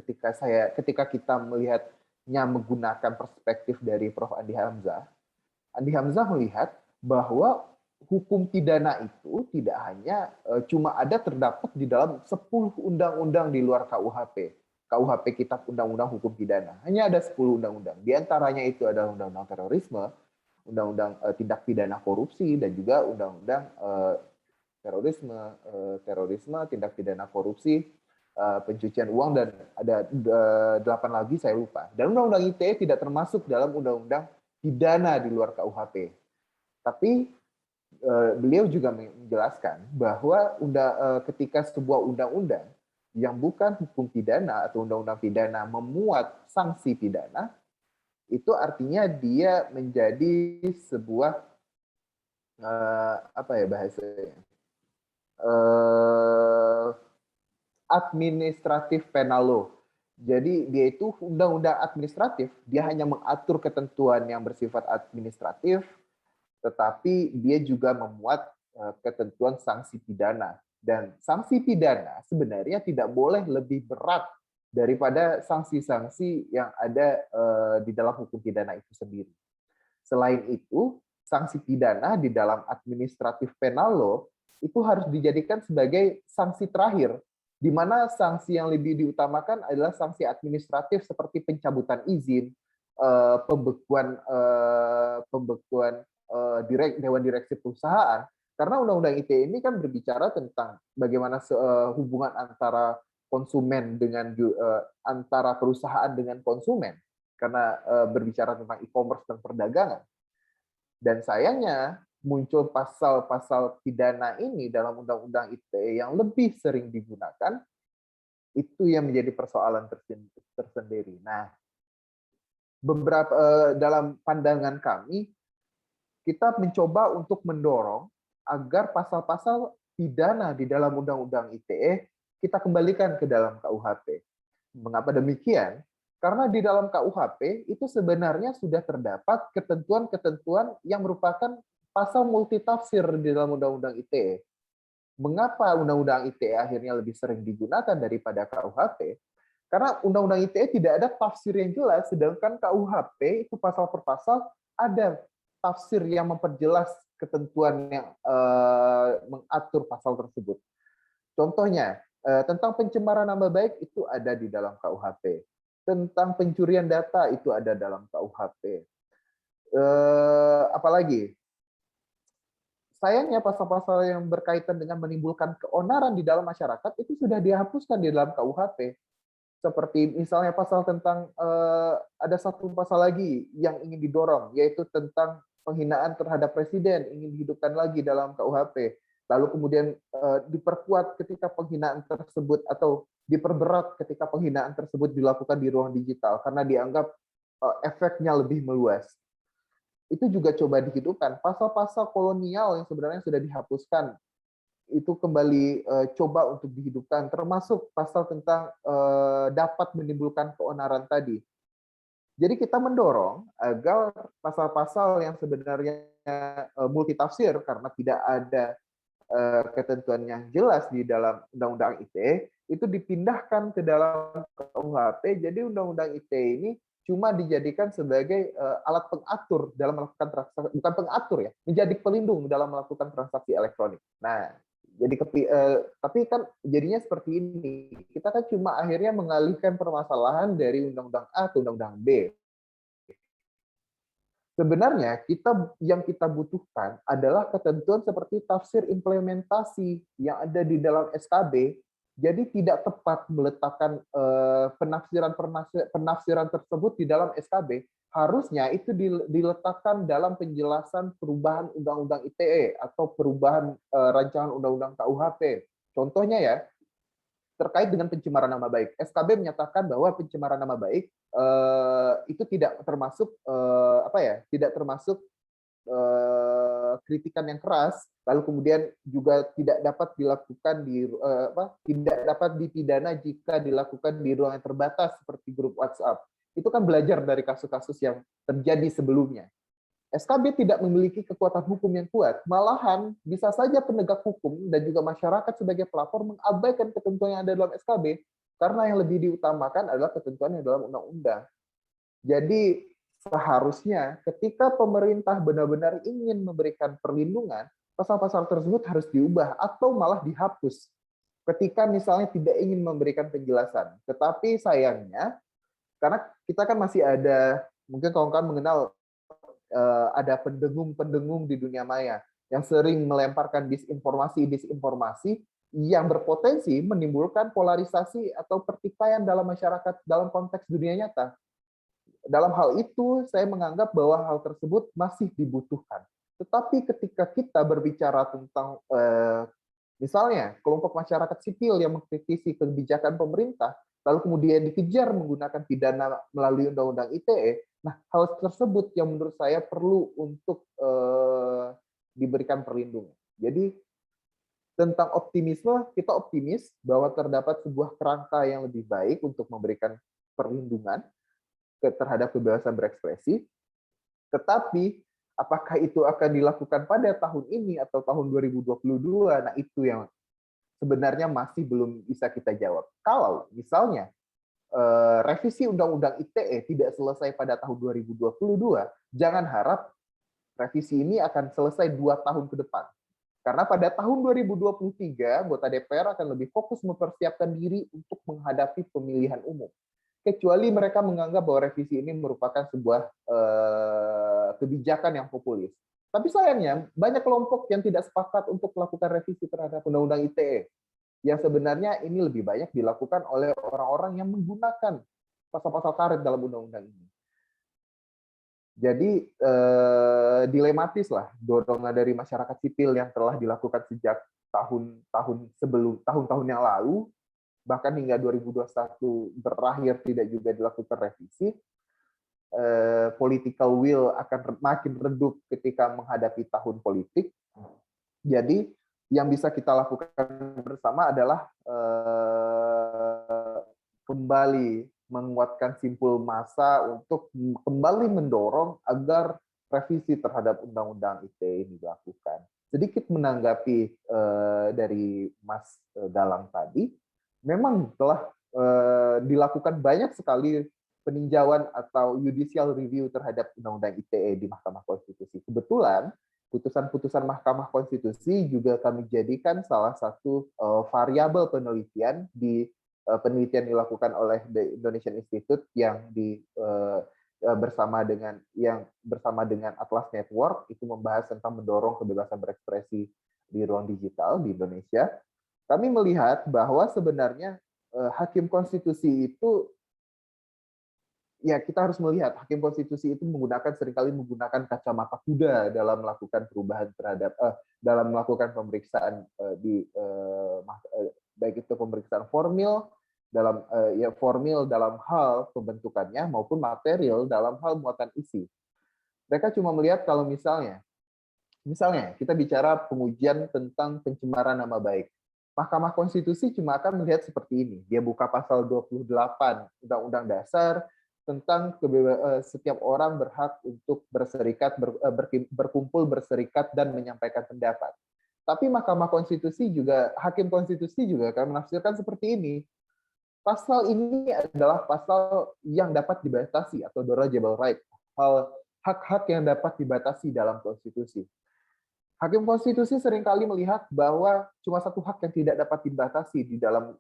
ketika kita melihatnya menggunakan perspektif dari Prof. Andi Hamzah melihat bahwa hukum pidana itu tidak hanya cuma terdapat di dalam 10 undang-undang di luar KUHP. KUHP Kitab Undang-Undang Hukum Pidana. Hanya ada 10 undang-undang. Di antaranya itu adalah Undang-Undang Terorisme, Undang-Undang Tindak Pidana Korupsi, dan juga Undang-Undang Terorisme, Tindak Pidana Korupsi, pencucian uang, dan ada 8 lagi saya lupa. Dan Undang-Undang ITE tidak termasuk dalam Undang-Undang Pidana di luar KUHP. Tapi beliau juga menjelaskan bahwa ketika sebuah undang-undang yang bukan hukum pidana atau undang-undang pidana memuat sanksi pidana, itu artinya dia menjadi sebuah apa ya bahasanya, administratif penal law. Jadi dia itu undang-undang administratif, dia hanya mengatur ketentuan yang bersifat administratif, tetapi dia juga memuat ketentuan sanksi pidana. Dan sanksi pidana sebenarnya tidak boleh lebih berat daripada sanksi-sanksi yang ada di dalam hukum pidana itu sendiri. Selain itu, sanksi pidana di dalam administratif penal law itu harus dijadikan sebagai sanksi terakhir, di mana sanksi yang lebih diutamakan adalah sanksi administratif seperti pencabutan izin, pembekuan Dewan Direksi Perusahaan, karena Undang-Undang ITE ini kan berbicara tentang bagaimana hubungan antara konsumen dengan antara perusahaan dengan konsumen, karena berbicara tentang e-commerce dan perdagangan. Dan sayangnya muncul pasal-pasal pidana ini dalam Undang-Undang ITE yang lebih sering digunakan, itu yang menjadi persoalan tersendiri. Nah, dalam pandangan kami, kita mencoba untuk mendorong agar pasal-pasal pidana di dalam Undang-Undang ITE kita kembalikan ke dalam KUHP. Mengapa demikian? Karena di dalam KUHP itu sebenarnya sudah terdapat ketentuan-ketentuan yang merupakan pasal multitafsir di dalam Undang-Undang ITE. Mengapa Undang-Undang ITE akhirnya lebih sering digunakan daripada KUHP? Karena Undang-Undang ITE tidak ada tafsir yang jelas, sedangkan KUHP itu pasal per pasal ada tafsir yang memperjelas ketentuan yang mengatur pasal tersebut. Contohnya, tentang pencemaran nama baik itu ada di dalam KUHP. Tentang pencurian data itu ada dalam KUHP. Apalagi? Sayangnya pasal-pasal yang berkaitan dengan menimbulkan keonaran di dalam masyarakat itu sudah dihapuskan di dalam KUHP. Seperti misalnya pasal tentang, ada satu pasal lagi yang ingin didorong, yaitu tentang penghinaan terhadap presiden, ingin dihidupkan lagi dalam KUHP. Lalu kemudian diperkuat ketika penghinaan tersebut, atau diperberat ketika penghinaan tersebut dilakukan di ruang digital, karena dianggap efeknya lebih meluas. Itu juga coba dihidupkan. Pasal-pasal kolonial yang sebenarnya sudah dihapuskan, itu kembali coba untuk dihidupkan, termasuk pasal tentang dapat menimbulkan keonaran tadi. Jadi kita mendorong agar pasal-pasal yang sebenarnya multitafsir karena tidak ada ketentuan yang jelas di dalam Undang-Undang ITE itu dipindahkan ke dalam KUHP. Jadi Undang-Undang ITE ini cuma dijadikan sebagai alat pengatur dalam melakukan transaksi, bukan pengatur ya, menjadi pelindung dalam melakukan transaksi elektronik. Nah, jadi tapi kan jadinya seperti ini. Kita kan cuma akhirnya mengalihkan permasalahan dari Undang-Undang A ke Undang-Undang B. Sebenarnya yang kita butuhkan adalah ketentuan seperti tafsir implementasi yang ada di dalam SKB. Jadi tidak tepat meletakkan penafsiran tersebut di dalam SKB. Harusnya itu diletakkan dalam penjelasan perubahan Undang-Undang ITE atau perubahan rancangan Undang-Undang KUHP. Contohnya ya, terkait dengan pencemaran nama baik. SKB menyatakan bahwa pencemaran nama baik itu tidak termasuk tidak termasuk kritikan yang keras, lalu kemudian juga tidak dapat dilakukan tidak dapat dipidana jika dilakukan di ruang yang terbatas seperti grup WhatsApp. Itu kan belajar dari kasus-kasus yang terjadi sebelumnya. SKB tidak memiliki kekuatan hukum yang kuat, malahan bisa saja penegak hukum dan juga masyarakat sebagai pelapor mengabaikan ketentuan yang ada dalam SKB karena yang lebih diutamakan adalah ketentuan yang dalam undang-undang. Jadi seharusnya ketika pemerintah benar-benar ingin memberikan perlindungan, pasal-pasal tersebut harus diubah atau malah dihapus ketika misalnya tidak ingin memberikan penjelasan. Tetapi sayangnya, karena kita kan masih ada, mungkin kawan-kawan mengenal ada pendengung-pendengung di dunia maya yang sering melemparkan disinformasi yang berpotensi menimbulkan polarisasi atau pertikaian dalam masyarakat dalam konteks dunia nyata. Dalam hal itu, saya menganggap bahwa hal tersebut masih dibutuhkan. Tetapi ketika kita berbicara tentang misalnya kelompok masyarakat sipil yang mengkritisi kebijakan pemerintah, lalu kemudian dikejar menggunakan pidana melalui Undang-Undang ITE, nah hal tersebut yang menurut saya perlu untuk diberikan perlindungan. Jadi tentang optimisme, kita optimis bahwa terdapat sebuah kerangka yang lebih baik untuk memberikan perlindungan terhadap kebebasan berekspresi, tetapi apakah itu akan dilakukan pada tahun ini atau tahun 2022, nah itu yang sebenarnya masih belum bisa kita jawab. Kalau misalnya revisi Undang-Undang ITE tidak selesai pada tahun 2022, jangan harap revisi ini akan selesai 2 tahun ke depan. Karena pada tahun 2023, anggota DPR akan lebih fokus mempersiapkan diri untuk menghadapi pemilihan umum. Kecuali mereka menganggap bahwa revisi ini merupakan sebuah kebijakan yang populis. Tapi sayangnya, banyak kelompok yang tidak sepakat untuk melakukan revisi terhadap Undang-Undang ITE. Yang sebenarnya ini lebih banyak dilakukan oleh orang-orang yang menggunakan pasal-pasal karet dalam undang-undang ini. Jadi dilematis lah dorongan dari masyarakat sipil yang telah dilakukan sejak tahun-tahun yang lalu, bahkan hingga 2021 berakhir tidak juga dilakukan revisi. Political will akan makin redup ketika menghadapi tahun politik. Jadi yang bisa kita lakukan bersama adalah kembali menguatkan simpul massa untuk kembali mendorong agar revisi terhadap Undang-Undang ITE ini dilakukan. Sedikit menanggapi dari Mas Galang tadi, memang telah dilakukan banyak sekali peninjauan atau judicial review terhadap Undang-Undang ITE di Mahkamah Konstitusi. Kebetulan putusan-putusan Mahkamah Konstitusi juga kami jadikan salah satu variabel penelitian di penelitian dilakukan oleh The Indonesian Institute yang bersama dengan Atlas Network, itu membahas tentang mendorong kebebasan berekspresi di ruang digital di Indonesia. Kami melihat bahwa sebenarnya hakim konstitusi itu, ya kita harus melihat hakim konstitusi itu seringkali menggunakan kacamata kuda dalam melakukan perubahan terhadap dalam melakukan pemeriksaan baik itu pemeriksaan formil dalam hal pembentukannya maupun material dalam hal muatan isi. Mereka cuma melihat kalau misalnya kita bicara pengujian tentang pencemaran nama baik. Mahkamah Konstitusi cuma akan melihat seperti ini. Dia buka pasal 28 Undang-Undang Dasar tentang setiap orang berhak untuk berserikat, berkumpul, berserikat, dan menyampaikan pendapat. Tapi Mahkamah Konstitusi juga, hakim konstitusi juga akan menafsirkan seperti ini. Pasal ini adalah pasal yang dapat dibatasi atau derogable right, hak-hak yang dapat dibatasi dalam konstitusi. Hakim konstitusi seringkali melihat bahwa cuma satu hak yang tidak dapat dibatasi di dalam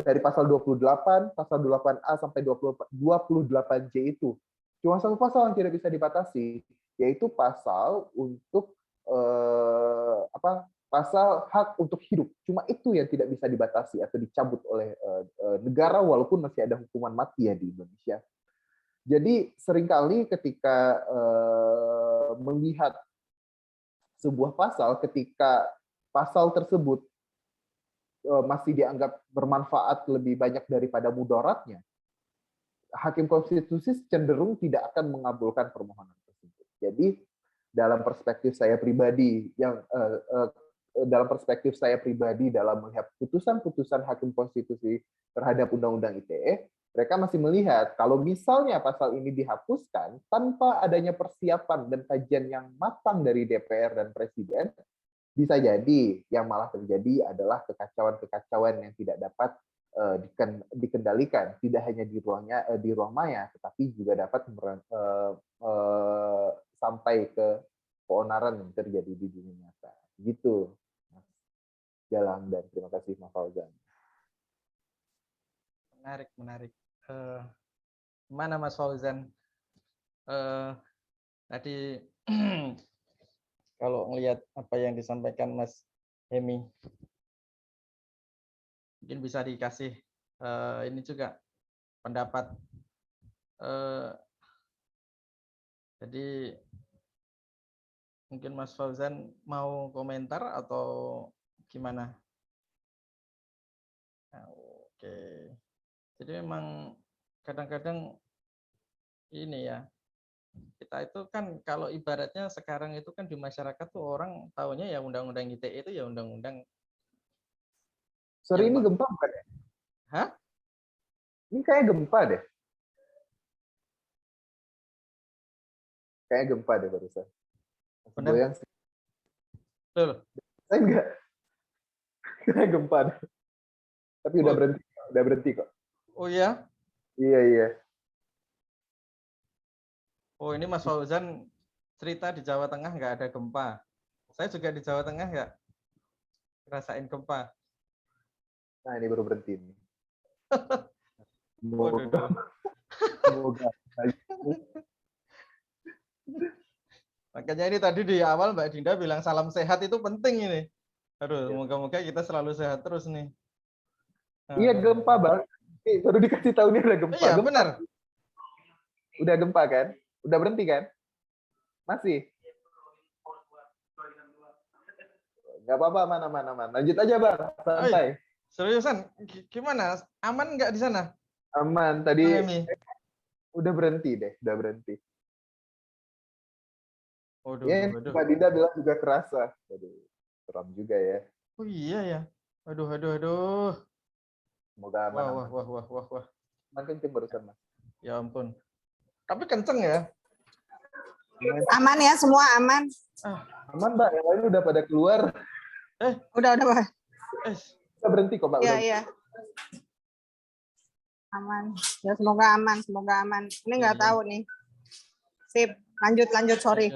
dari pasal 28, pasal 28A sampai 28J itu. Cuma satu pasal yang tidak bisa dibatasi, yaitu pasal untuk pasal hak untuk hidup. Cuma itu yang tidak bisa dibatasi atau dicabut oleh negara walaupun masih ada hukuman mati ya di Indonesia. Jadi seringkali ketika melihat sebuah pasal, ketika pasal tersebut masih dianggap bermanfaat lebih banyak daripada mudaratnya, hakim konstitusi cenderung tidak akan mengabulkan permohonan tersebut. Jadi dalam perspektif saya pribadi dalam melihat putusan-putusan hakim konstitusi terhadap undang-undang ITE, mereka masih melihat kalau misalnya pasal ini dihapuskan tanpa adanya persiapan dan kajian yang matang dari DPR dan Presiden, bisa jadi yang malah terjadi adalah kekacauan-kekacauan yang tidak dapat dikendalikan, tidak hanya di ruang maya, tetapi juga dapat sampai ke keonaran yang terjadi di dunia nyata. Gitu, Mas Galang, dan terima kasih Mas Fauzan. Menarik. Gimana Mas Fauzan? Tadi kalau melihat apa yang disampaikan Mas Hemi, mungkin bisa dikasih ini juga pendapat. Jadi mungkin Mas Fauzan mau komentar atau gimana? Oke. Jadi memang kadang-kadang ini ya, kita itu kan kalau ibaratnya sekarang itu kan di masyarakat tuh orang taunya ya undang-undang ITE itu ya undang-undang. Sorry, ini gempa bukan ya? Hah? Ini kayak gempa deh. Kayak gempa deh barusan. Benar. Goyang sih. Betul. Saya enggak. Kayak gempa deh. Tapi udah berhenti kok. Oh iya? Iya. Oh ini Mas Fauzan cerita di Jawa Tengah nggak ada gempa. Saya juga di Jawa Tengah nggak ngerasain gempa. Nah ini baru berhenti nih. Waduh. Semoga. Makanya ini tadi di awal Mbak Dinda bilang salam sehat itu penting ini. Aduh, moga-moga kita selalu sehat terus nih. Iya gempa Bang. Baru dikasih tahu nih ada gempa. Iya gempa. benar. Udah gempa kan? Udah berhenti kan? Masih? Nggak apa-apa, aman. Lanjut aja Bang, santai. Seriusan, gimana? Aman nggak di sana? Aman, tadi udah berhenti deh, udah berhenti. Ya, Mbak Dinda bilang juga kerasa. Aduh, seram juga ya. Oh iya ya. Aduh. Semoga aman. Wah. Makin kenceng barusan, Mas. Ya ampun. Tapi kenceng ya? Aman ya, semua aman. Aman, Mbak. Yang lain udah pada keluar. Udah, Pak. Udah berhenti kok, Mbak. Iya. Aman. Ya semoga aman. Ini nggak tahu nih. Sip, lanjut, sorry.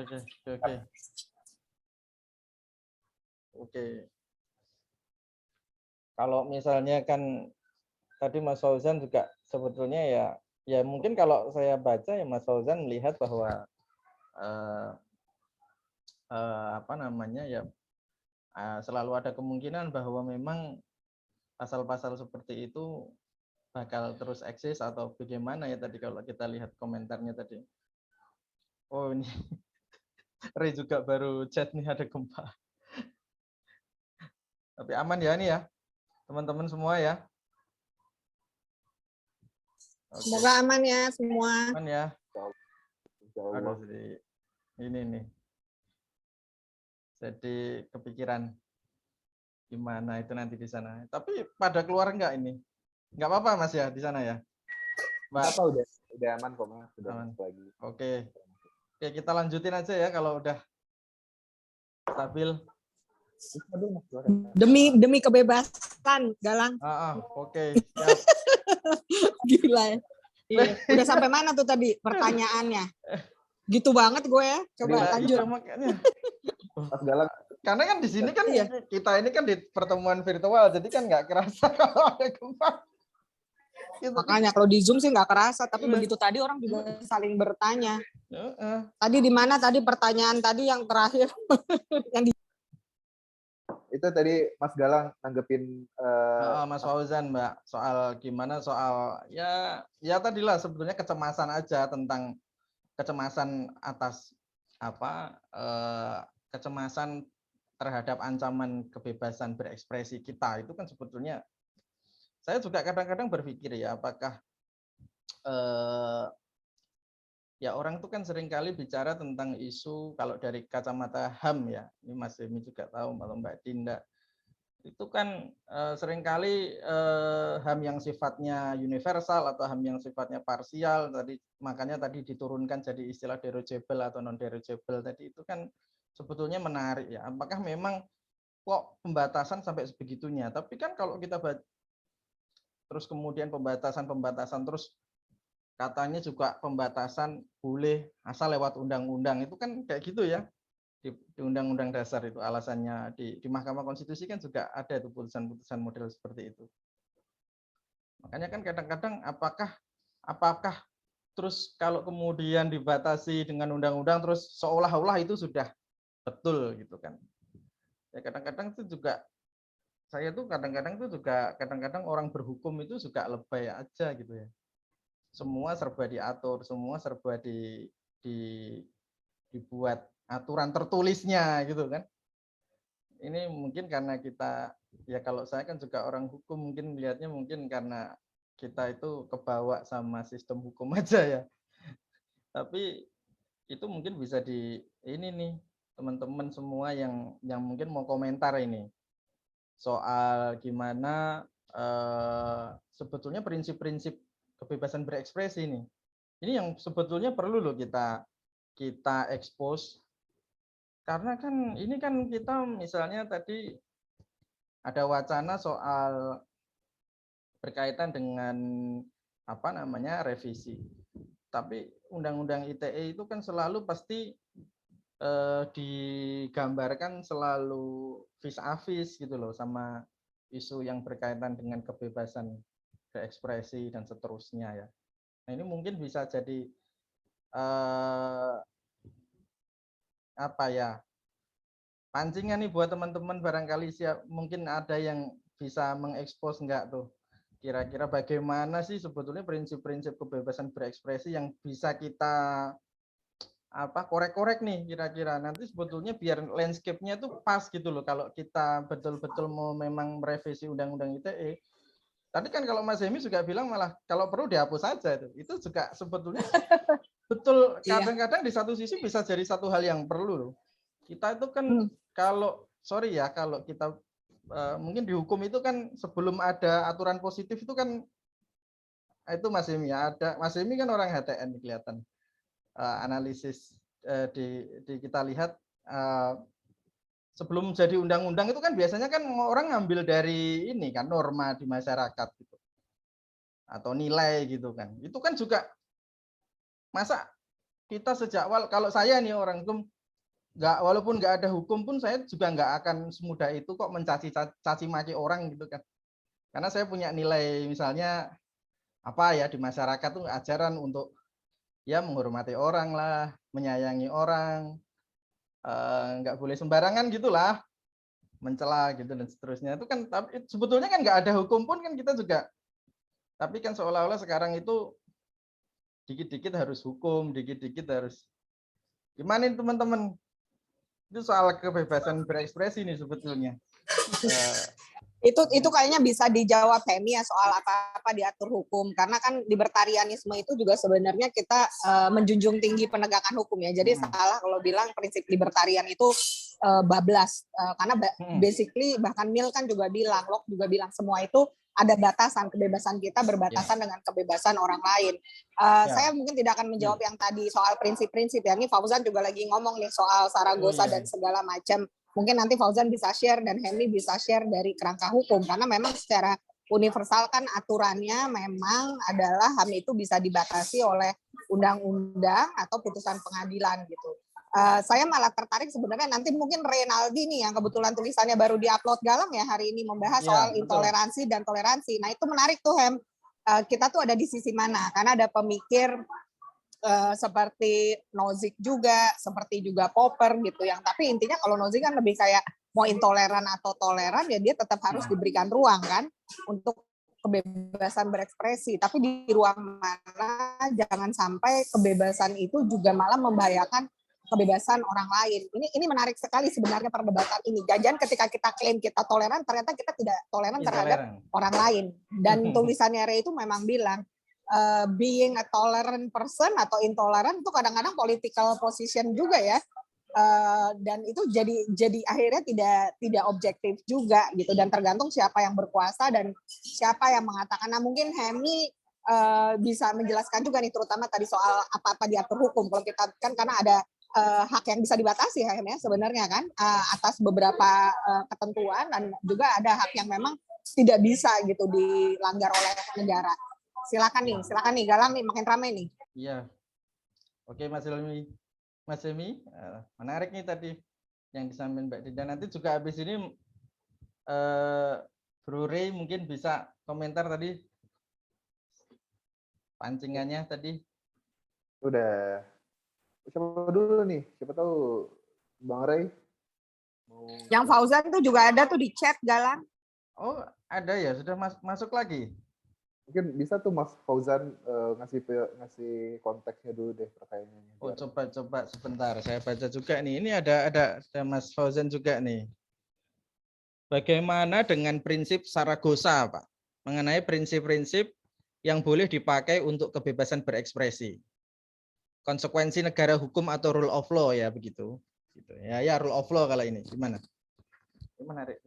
Oke. Kalau misalnya kan tadi Mas Fauzan juga sebetulnya ya mungkin kalau saya baca ya Mas Fauzan melihat bahwa selalu ada kemungkinan bahwa memang pasal-pasal seperti itu bakal terus eksis atau bagaimana ya tadi kalau kita lihat komentarnya tadi. Oh ini Ray juga baru chat nih ada gempa. Tapi aman ya ini ya teman-teman semua ya. Okay. Semoga aman ya semua. Aman ya. Aduh, ini nih. Jadi kepikiran gimana itu nanti di sana. Tapi pada keluar enggak ini? Enggak apa-apa Mas ya di sana ya? Mbak. Apa udah aman kok Mas, sudah aman lagi. Oke, kita lanjutin aja ya kalau udah stabil. Demi kebebasan, Galang. Oke. Gila ya. Iya. Udah sampai mana tuh tadi pertanyaannya? Gitu banget gue ya. Coba lanjut. Mas Galang. Karena kan di sini kan kita ini kan di pertemuan virtual, jadi kan nggak kerasa kalau ada gempa. Gitu. Makanya kalau di Zoom sih nggak kerasa, tapi begitu tadi orang juga saling bertanya. Tadi di mana tadi pertanyaan tadi yang terakhir? Itu tadi Mas Galang nanggepin Mas Fauzan Mbak, soal gimana soal ya tadilah sebetulnya kecemasan aja tentang kecemasan atas kecemasan terhadap ancaman kebebasan berekspresi kita itu kan sebetulnya saya juga kadang-kadang berpikir ya apakah ya orang itu kan seringkali bicara tentang isu kalau dari kacamata HAM ya, ini Mas Demi juga tahu atau Mbak Dinda, itu kan seringkali HAM yang sifatnya universal atau HAM yang sifatnya parsial, makanya tadi diturunkan jadi istilah derogable atau non derogable tadi itu kan sebetulnya menarik ya. Apakah memang kok pembatasan sampai sebegitunya? Tapi kan kalau kita terus kemudian pembatasan terus katanya juga pembatasan boleh asal lewat undang-undang, itu kan kayak gitu ya. Di Undang-Undang Dasar itu alasannya di Mahkamah Konstitusi kan juga ada itu putusan-putusan model seperti itu. Makanya kan kadang-kadang apakah terus kalau kemudian dibatasi dengan undang-undang terus seolah-olah itu sudah betul gitu kan. Ya kadang-kadang itu juga saya tuh kadang-kadang orang berhukum itu juga lebay aja gitu ya. Semua serba diatur, semua serba dibuat aturan tertulisnya gitu kan. Ini mungkin karena kita, ya kalau saya kan juga orang hukum, mungkin melihatnya mungkin karena kita itu kebawa sama sistem hukum aja ya. Tapi itu mungkin bisa ini nih teman-teman semua yang mungkin mau komentar ini soal gimana sebetulnya prinsip-prinsip kebebasan berekspresi ini. Ini yang sebetulnya perlu loh kita expose, karena kan ini kan kita misalnya tadi ada wacana soal berkaitan dengan apa namanya revisi. Tapi Undang-Undang ITE itu kan selalu pasti digambarkan selalu vis-a-vis gitu loh sama isu yang berkaitan dengan kebebasan berekspresi dan seterusnya ya. Nah ini mungkin bisa jadi apa ya, pancingan nih buat teman-teman, barangkali mungkin ada yang bisa mengekspos enggak tuh kira-kira bagaimana sih sebetulnya prinsip-prinsip kebebasan berekspresi yang bisa kita korek-korek nih kira-kira nanti sebetulnya biar landscape-nya tuh pas gitu loh kalau kita betul-betul mau memang merevisi Undang-Undang ITE. Tadi kan kalau Mas Hemi juga bilang malah kalau perlu dihapus saja itu juga sebetulnya betul kadang-kadang di satu sisi bisa jadi satu hal yang perlu loh. Kita itu kan kalau kita mungkin di hukum itu kan sebelum ada aturan positif itu kan itu Mas Hemi ya, Mas Hemi kan orang HTN kelihatan. Analisis kita lihat sebelum jadi undang-undang itu kan biasanya kan orang ngambil dari ini kan norma di masyarakat gitu atau nilai gitu kan, itu kan juga masa kita sejak awal, kalau saya nih orang hukum walaupun nggak ada hukum pun saya juga nggak akan semudah itu kok mencaci maki orang gitu kan, karena saya punya nilai misalnya apa ya di masyarakat tuh ajaran untuk ya menghormati orang lah, menyayangi orang, nggak boleh sembarangan gitulah, mencela gitu dan seterusnya. Itu kan tapi sebetulnya kan nggak ada hukum pun kan kita juga, tapi kan seolah-olah sekarang itu dikit-dikit harus hukum, dikit-dikit harus gimana nih teman-teman? Itu soal kebebasan berekspresi nih sebetulnya. Itu kayaknya bisa dijawab Hemi ya soal apa-apa diatur hukum, karena kan libertarianisme itu juga sebenarnya kita menjunjung tinggi penegakan hukum ya, jadi salah kalau bilang prinsip libertarian itu bablas, karena basically bahkan Mill kan juga bilang, Locke juga bilang semua itu ada batasan, kebebasan kita berbatasan dengan kebebasan orang lain. Saya mungkin tidak akan menjawab yang tadi soal prinsip-prinsip ya, ini Fauzan juga lagi ngomong nih soal Saragossa dan segala macam. Mungkin nanti Fauzan bisa share dan Hemi bisa share dari kerangka hukum, karena memang secara universal kan aturannya memang adalah HAM itu bisa dibatasi oleh undang-undang atau putusan pengadilan gitu. Saya malah tertarik sebenarnya nanti mungkin Renaldi nih yang kebetulan tulisannya baru diupload Galang ya hari ini membahas soal intoleransi dan toleransi. Nah itu menarik tuh Hem, kita tuh ada di sisi mana, karena ada pemikir seperti Nozick juga, seperti juga Popper gitu, yang tapi intinya kalau Nozick kan lebih kayak mau intoleran atau toleran ya dia tetap harus diberikan ruang kan untuk kebebasan berekspresi, tapi di ruang mana jangan sampai kebebasan itu juga malah membahayakan kebebasan orang lain. Ini menarik sekali sebenarnya perdebatan ini. Jangan ketika kita klaim kita toleran, ternyata kita tidak toleran terhadap orang lain. Dan tulisannya Ray itu memang bilang being a tolerant person atau intolerant itu kadang-kadang political position juga ya. Dan itu jadi akhirnya tidak objektif juga gitu, dan tergantung siapa yang berkuasa dan siapa yang mengatakan. Nah mungkin Hemi bisa menjelaskan juga nih, terutama tadi soal apa-apa diatur hukum. Kalau kita kan karena ada hak yang bisa dibatasi ya sebenarnya kan, atas beberapa ketentuan, dan juga ada hak yang memang tidak bisa gitu dilanggar oleh negara. Silakan nih Galang nih, makin ramai nih. Iya. Oke Mas Helmi. Mas Hemi, menarik nih tadi yang disampaikan Mbak Dinda. Nanti juga habis ini Bro Ray mungkin bisa komentar tadi pancingannya tadi. Udah. Siapa dulu nih? Siapa tahu Bang Ray mau... Yang Fauzan tuh juga ada tuh di chat, Galang. Oh, ada ya, sudah masuk lagi. Mungkin bisa tuh Mas Fauzan ngasih konteksnya dulu deh pertanyaannya. Oh, coba sebentar, saya baca juga nih. Ini ada Mas Fauzan juga nih. Bagaimana dengan prinsip Saragossa, Pak? Mengenai prinsip-prinsip yang boleh dipakai untuk kebebasan berekspresi. Konsekuensi negara hukum atau rule of law ya begitu. Gitu. Ya rule of law kalau ini gimana? Ini menarik.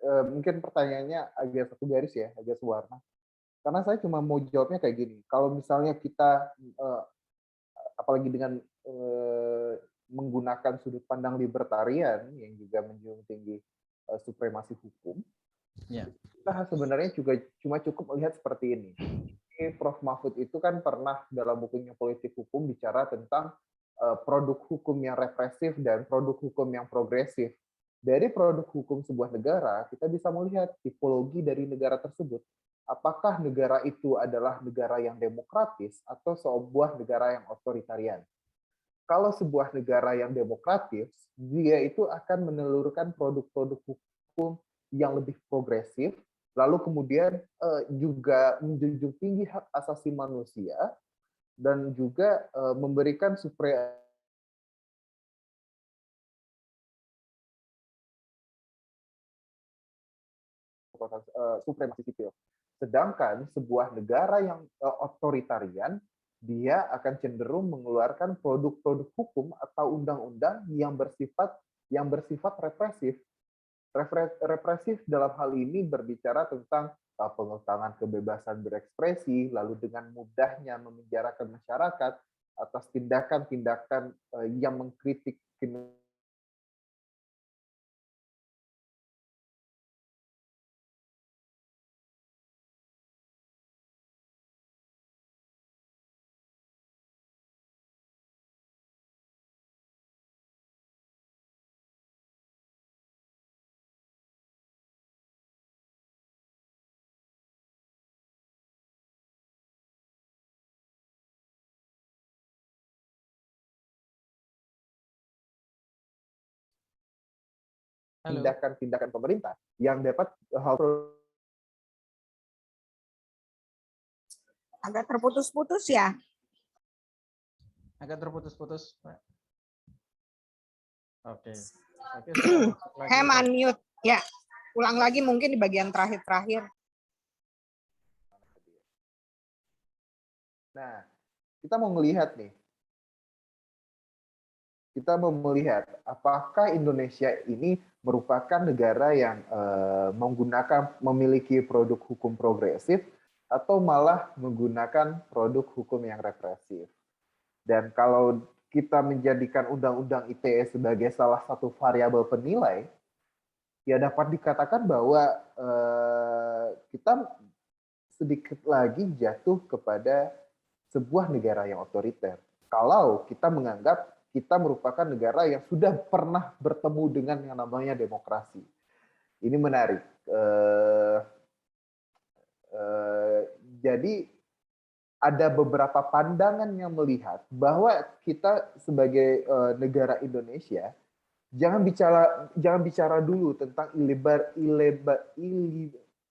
Mungkin pertanyaannya agak satu garis ya, agak sewarna. Karena saya cuma mau jawabnya kayak gini. Kalau misalnya kita, apalagi dengan menggunakan sudut pandang libertarian yang juga menjunjung tinggi supremasi hukum, kita sebenarnya juga cuma cukup melihat seperti ini. Prof. Mahfud itu kan pernah dalam bukunya Politik Hukum bicara tentang produk hukum yang represif dan produk hukum yang progresif. Dari produk hukum sebuah negara, kita bisa melihat tipologi dari negara tersebut. Apakah negara itu adalah negara yang demokratis atau sebuah negara yang otoritarian? Kalau sebuah negara yang demokratis, dia itu akan menelurkan produk-produk hukum yang lebih progresif, lalu kemudian juga menjunjung tinggi hak asasi manusia, dan juga memberikan supremasi sipil. Sedangkan sebuah negara yang otoritarian, dia akan cenderung mengeluarkan produk-produk hukum atau undang-undang yang bersifat represif. Represif dalam hal ini berbicara tentang pengentangan kebebasan berekspresi, lalu dengan mudahnya memenjarakan masyarakat atas tindakan-tindakan yang mengkritik tindakan-tindakan pemerintah yang dapat agak terputus-putus ya. Agak terputus-putus, Pak. Oke. Hem unmute. Ya, ulang lagi mungkin di bagian terakhir. Nah, kita mau melihat nih. Kita mau melihat apakah Indonesia ini merupakan negara yang memiliki produk hukum progresif atau malah menggunakan produk hukum yang represif. Dan kalau kita menjadikan Undang-Undang ITE sebagai salah satu variabel penilai, ya dapat dikatakan bahwa kita sedikit lagi jatuh kepada sebuah negara yang otoriter. Kalau kita menganggap kita merupakan negara yang sudah pernah bertemu dengan yang namanya demokrasi. Ini menarik. Jadi ada beberapa pandangan yang melihat bahwa kita sebagai negara Indonesia jangan bicara dulu tentang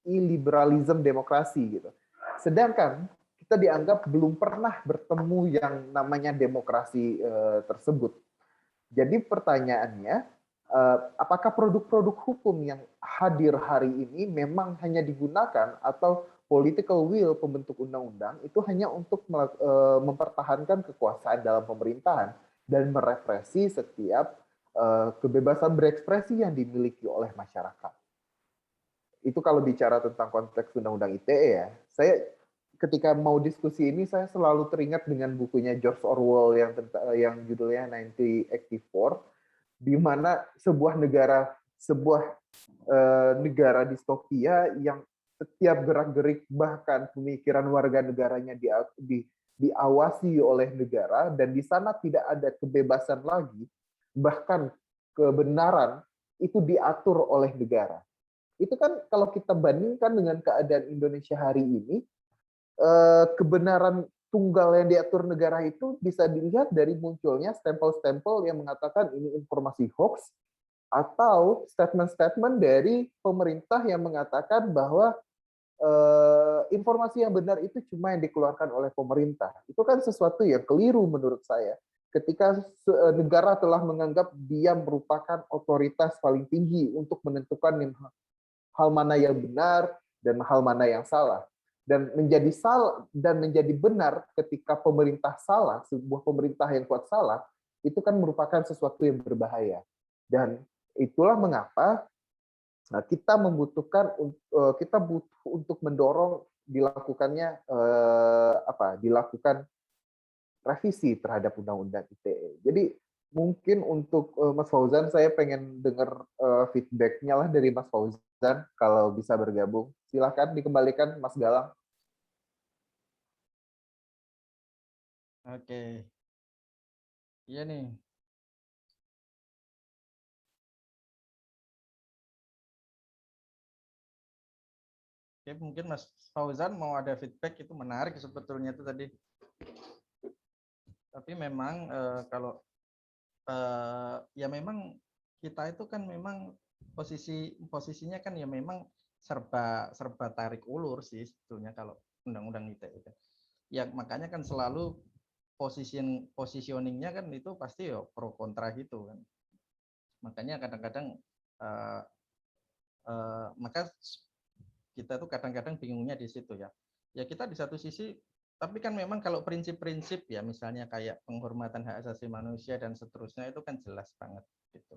illiberalism demokrasi gitu. Sedangkan kita kita dianggap belum pernah bertemu yang namanya demokrasi tersebut. Jadi pertanyaannya, apakah produk-produk hukum yang hadir hari ini memang hanya digunakan atau political will pembentuk undang-undang itu hanya untuk mempertahankan kekuasaan dalam pemerintahan dan merepresi setiap kebebasan berekspresi yang dimiliki oleh masyarakat. Itu kalau bicara tentang konteks undang-undang ITE ya. Saya ketika mau diskusi ini saya selalu teringat dengan bukunya George Orwell yang judulnya 1984, di mana sebuah negara distopia yang setiap gerak-gerik bahkan pemikiran warga negaranya diawasi oleh negara, dan di sana tidak ada kebebasan lagi, bahkan kebenaran itu diatur oleh negara. Itu kan kalau kita bandingkan dengan keadaan Indonesia hari ini, kebenaran tunggal yang diatur negara itu bisa dilihat dari munculnya stempel-stempel yang mengatakan ini informasi hoax, atau statement-statement dari pemerintah yang mengatakan bahwa informasi yang benar itu cuma yang dikeluarkan oleh pemerintah. Itu kan sesuatu yang keliru menurut saya. Ketika negara telah menganggap dia merupakan otoritas paling tinggi untuk menentukan hal mana yang benar dan hal mana yang salah. Dan menjadi benar ketika pemerintah salah, sebuah pemerintah yang kuat salah, itu kan merupakan sesuatu yang berbahaya. Dan itulah mengapa kita butuh untuk mendorong dilakukan revisi terhadap undang-undang ITE. Jadi mungkin untuk Mas Fauzan, saya pengen dengar feedback-nya lah dari Mas Fauzan kalau bisa bergabung. Silakan dikembalikan Mas Galang. Oke. Iya nih. Oke, mungkin Mas Fauzan mau ada feedback, itu menarik sebetulnya itu tadi. Tapi memang kalau ya memang kita itu kan memang posisinya kan ya memang serba tarik ulur sih sebetulnya kalau undang-undang ITE itu. Ya makanya kan selalu positioningnya kan itu pasti ya pro kontra gitu kan. Makanya kadang-kadang maka kita tuh kadang-kadang bingungnya di situ ya. Ya kita di satu sisi, tapi kan memang kalau prinsip-prinsip ya misalnya kayak penghormatan hak asasi manusia dan seterusnya itu kan jelas banget gitu.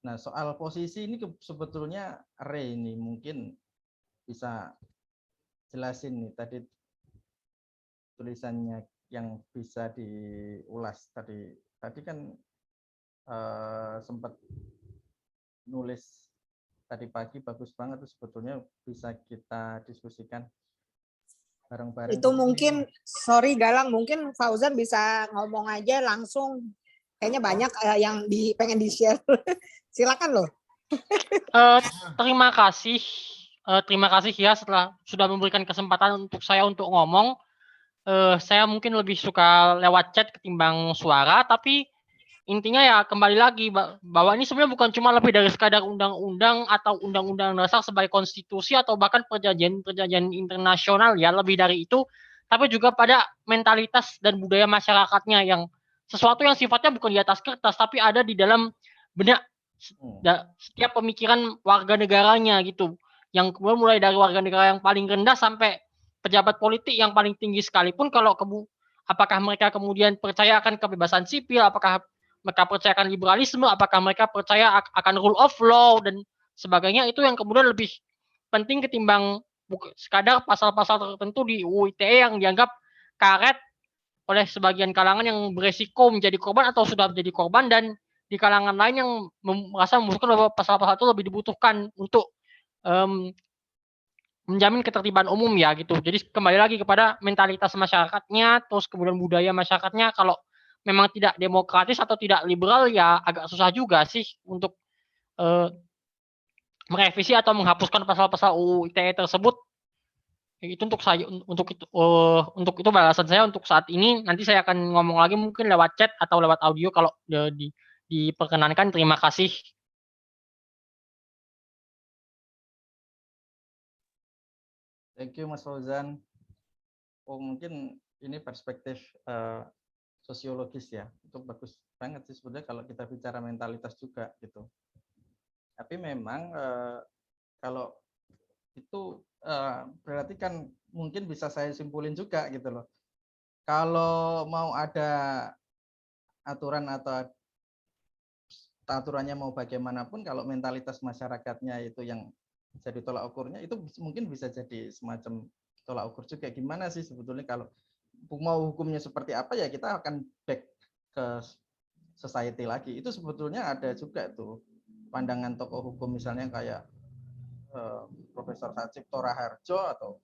Nah soal posisi ini sebetulnya Ray ini mungkin bisa jelasin nih tadi tulisannya yang bisa diulas tadi kan sempat nulis tadi pagi, bagus banget tuh sebetulnya, bisa kita diskusikan bareng-bareng. Itu mungkin, sorry Galang, mungkin Fauzan bisa ngomong aja langsung. Kayaknya banyak yang pengen di-share. Silakan loh. Terima kasih ya setelah sudah memberikan kesempatan untuk saya untuk ngomong. Saya mungkin lebih suka lewat chat ketimbang suara, tapi intinya ya kembali lagi bahwa ini sebenarnya bukan cuma lebih dari sekadar undang-undang atau undang-undang dasar sebagai konstitusi atau bahkan perjanjian internasional ya, lebih dari itu, tapi juga pada mentalitas dan budaya masyarakatnya yang sesuatu yang sifatnya bukan di atas kertas tapi ada di dalam benak setiap pemikiran warga negaranya gitu, yang kemudian mulai dari warga negara yang paling rendah sampai pejabat politik yang paling tinggi sekalipun, kalau apakah mereka kemudian percaya akan kebebasan sipil, apakah mereka percayakan liberalisme, apakah mereka percaya akan rule of law dan sebagainya, itu yang kemudian lebih penting ketimbang sekadar pasal-pasal tertentu di UU ITE yang dianggap karet oleh sebagian kalangan yang beresiko menjadi korban atau sudah menjadi korban, dan di kalangan lain yang merasa membutuhkan bahwa pasal-pasal itu lebih dibutuhkan untuk menjamin ketertiban umum ya gitu. Jadi kembali lagi kepada mentalitas masyarakatnya, terus kemudian budaya masyarakatnya. Kalau memang tidak demokratis atau tidak liberal ya agak susah juga sih untuk merevisi atau menghapuskan pasal-pasal UU ITE tersebut. Itu untuk saya, untuk itu balasan saya untuk saat ini. Nanti saya akan ngomong lagi mungkin lewat chat atau lewat audio kalau diperkenankan. Terima kasih. Thank you Mas Fauzan. oh mungkin ini perspektif sosiologis ya, itu bagus banget sih sebetulnya kalau kita bicara mentalitas juga gitu. Tapi memang kalau itu berarti kan mungkin bisa saya simpulin juga gitu loh. Kalau mau ada aturan atau aturannya mau bagaimanapun, kalau mentalitas masyarakatnya itu yang jadi tolak ukurnya, itu mungkin bisa jadi semacam tolak ukur juga. Gimana sih sebetulnya kalau mau hukumnya seperti apa ya kita akan back ke society lagi. Itu sebetulnya ada juga tuh pandangan tokoh hukum misalnya kayak Profesor Sacipto Raharjo atau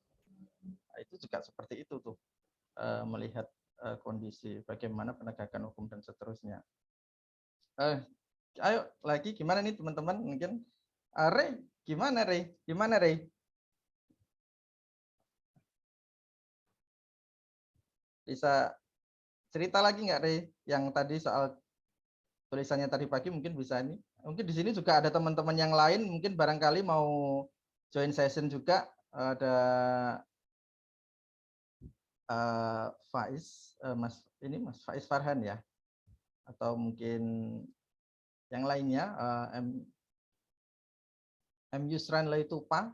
itu juga seperti itu tuh melihat kondisi bagaimana penegakan hukum dan seterusnya. Ayo lagi gimana nih teman-teman mungkin Rey gimana Rey bisa cerita lagi nggak Rey yang tadi soal tulisannya tadi pagi mungkin bisa ini mungkin di sini juga ada teman-teman yang lain mungkin barangkali mau join session juga ada Faiz Mas Faiz Farhan ya atau mungkin yang lainnya M Yusran Laitupa.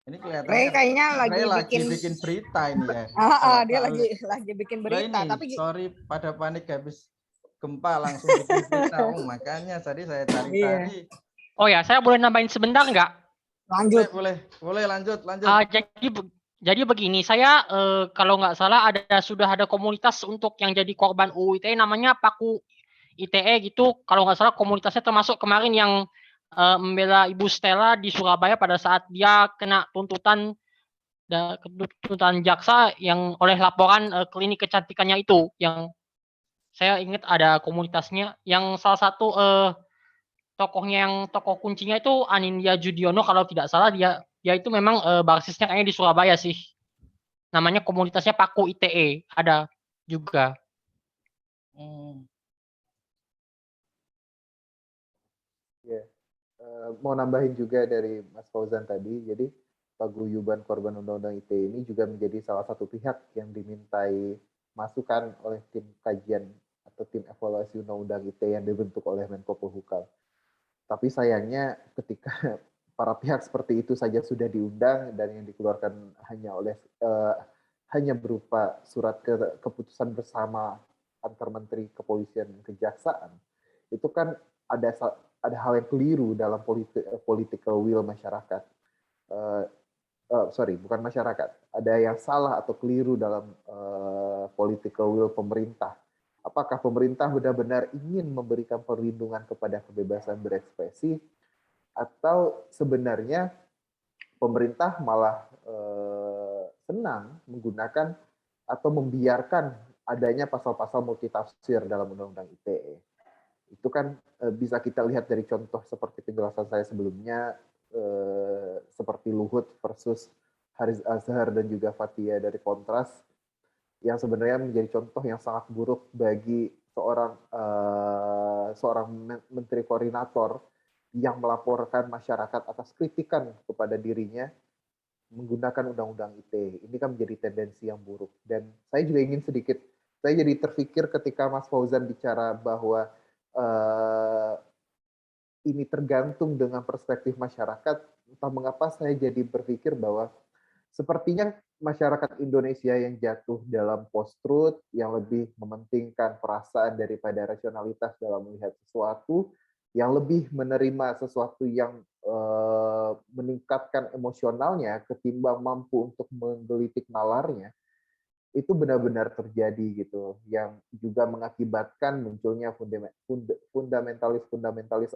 Ini kelihatannya Ray kayaknya lagi bikin berita ini ya. Dia lagi bikin berita. Ini, Tapi sorry pada panik habis gempa langsung bikin berita. Oh, makanya tadi saya cari-cari. Oh ya, saya boleh nambahin sebentar nggak? Lanjut. Boleh lanjut. Jadi begini, saya kalau nggak salah sudah ada komunitas untuk yang jadi korban UU ITE namanya Paku ITE gitu. Kalau nggak salah komunitasnya termasuk kemarin yang membela Ibu Stella di Surabaya pada saat dia kena tuntutan jaksa yang oleh laporan klinik kecantikannya itu. Yang saya ingat ada komunitasnya yang salah satu tokoh kuncinya itu Anindya Judiono kalau tidak salah dia itu memang basisnya kayaknya di Surabaya sih. Namanya komunitasnya Paku ITE ada juga. Ya, mau nambahin juga dari Mas Fauzan tadi. Jadi paguyuban korban Undang-Undang ITE ini juga menjadi salah satu pihak yang dimintai masukan oleh tim kajian atau tim evaluasi Undang-Undang ITE yang dibentuk oleh Menko Polhukam. Tapi sayangnya ketika para pihak seperti itu saja sudah diundang dan yang dikeluarkan hanya berupa surat keputusan bersama antar menteri kepolisian dan kejaksaan, itu kan ada hal yang keliru dalam political will masyarakat. Bukan masyarakat. Ada yang salah atau keliru dalam political will pemerintah. Apakah pemerintah benar-benar ingin memberikan perlindungan kepada kebebasan berekspresi atau sebenarnya pemerintah malah senang menggunakan atau membiarkan adanya pasal-pasal multitafsir dalam Undang-Undang ITE. Itu kan bisa kita lihat dari contoh seperti penjelasan saya sebelumnya, seperti Luhut versus Haris Azhar dan juga Fathia dari Kontras, yang sebenarnya menjadi contoh yang sangat buruk bagi seorang menteri koordinator yang melaporkan masyarakat atas kritikan kepada dirinya menggunakan Undang-Undang ITE. Ini kan menjadi tendensi yang buruk. Dan saya juga ingin saya jadi terpikir ketika Mas Fauzan bicara bahwa ini tergantung dengan perspektif masyarakat, entah mengapa saya jadi berpikir bahwa sepertinya masyarakat Indonesia yang jatuh dalam post-truth, yang lebih mementingkan perasaan daripada rasionalitas dalam melihat sesuatu, yang lebih menerima sesuatu yang meningkatkan emosionalnya ketimbang mampu untuk menggelitik nalarnya, itu benar-benar terjadi gitu, yang juga mengakibatkan munculnya fundamentalis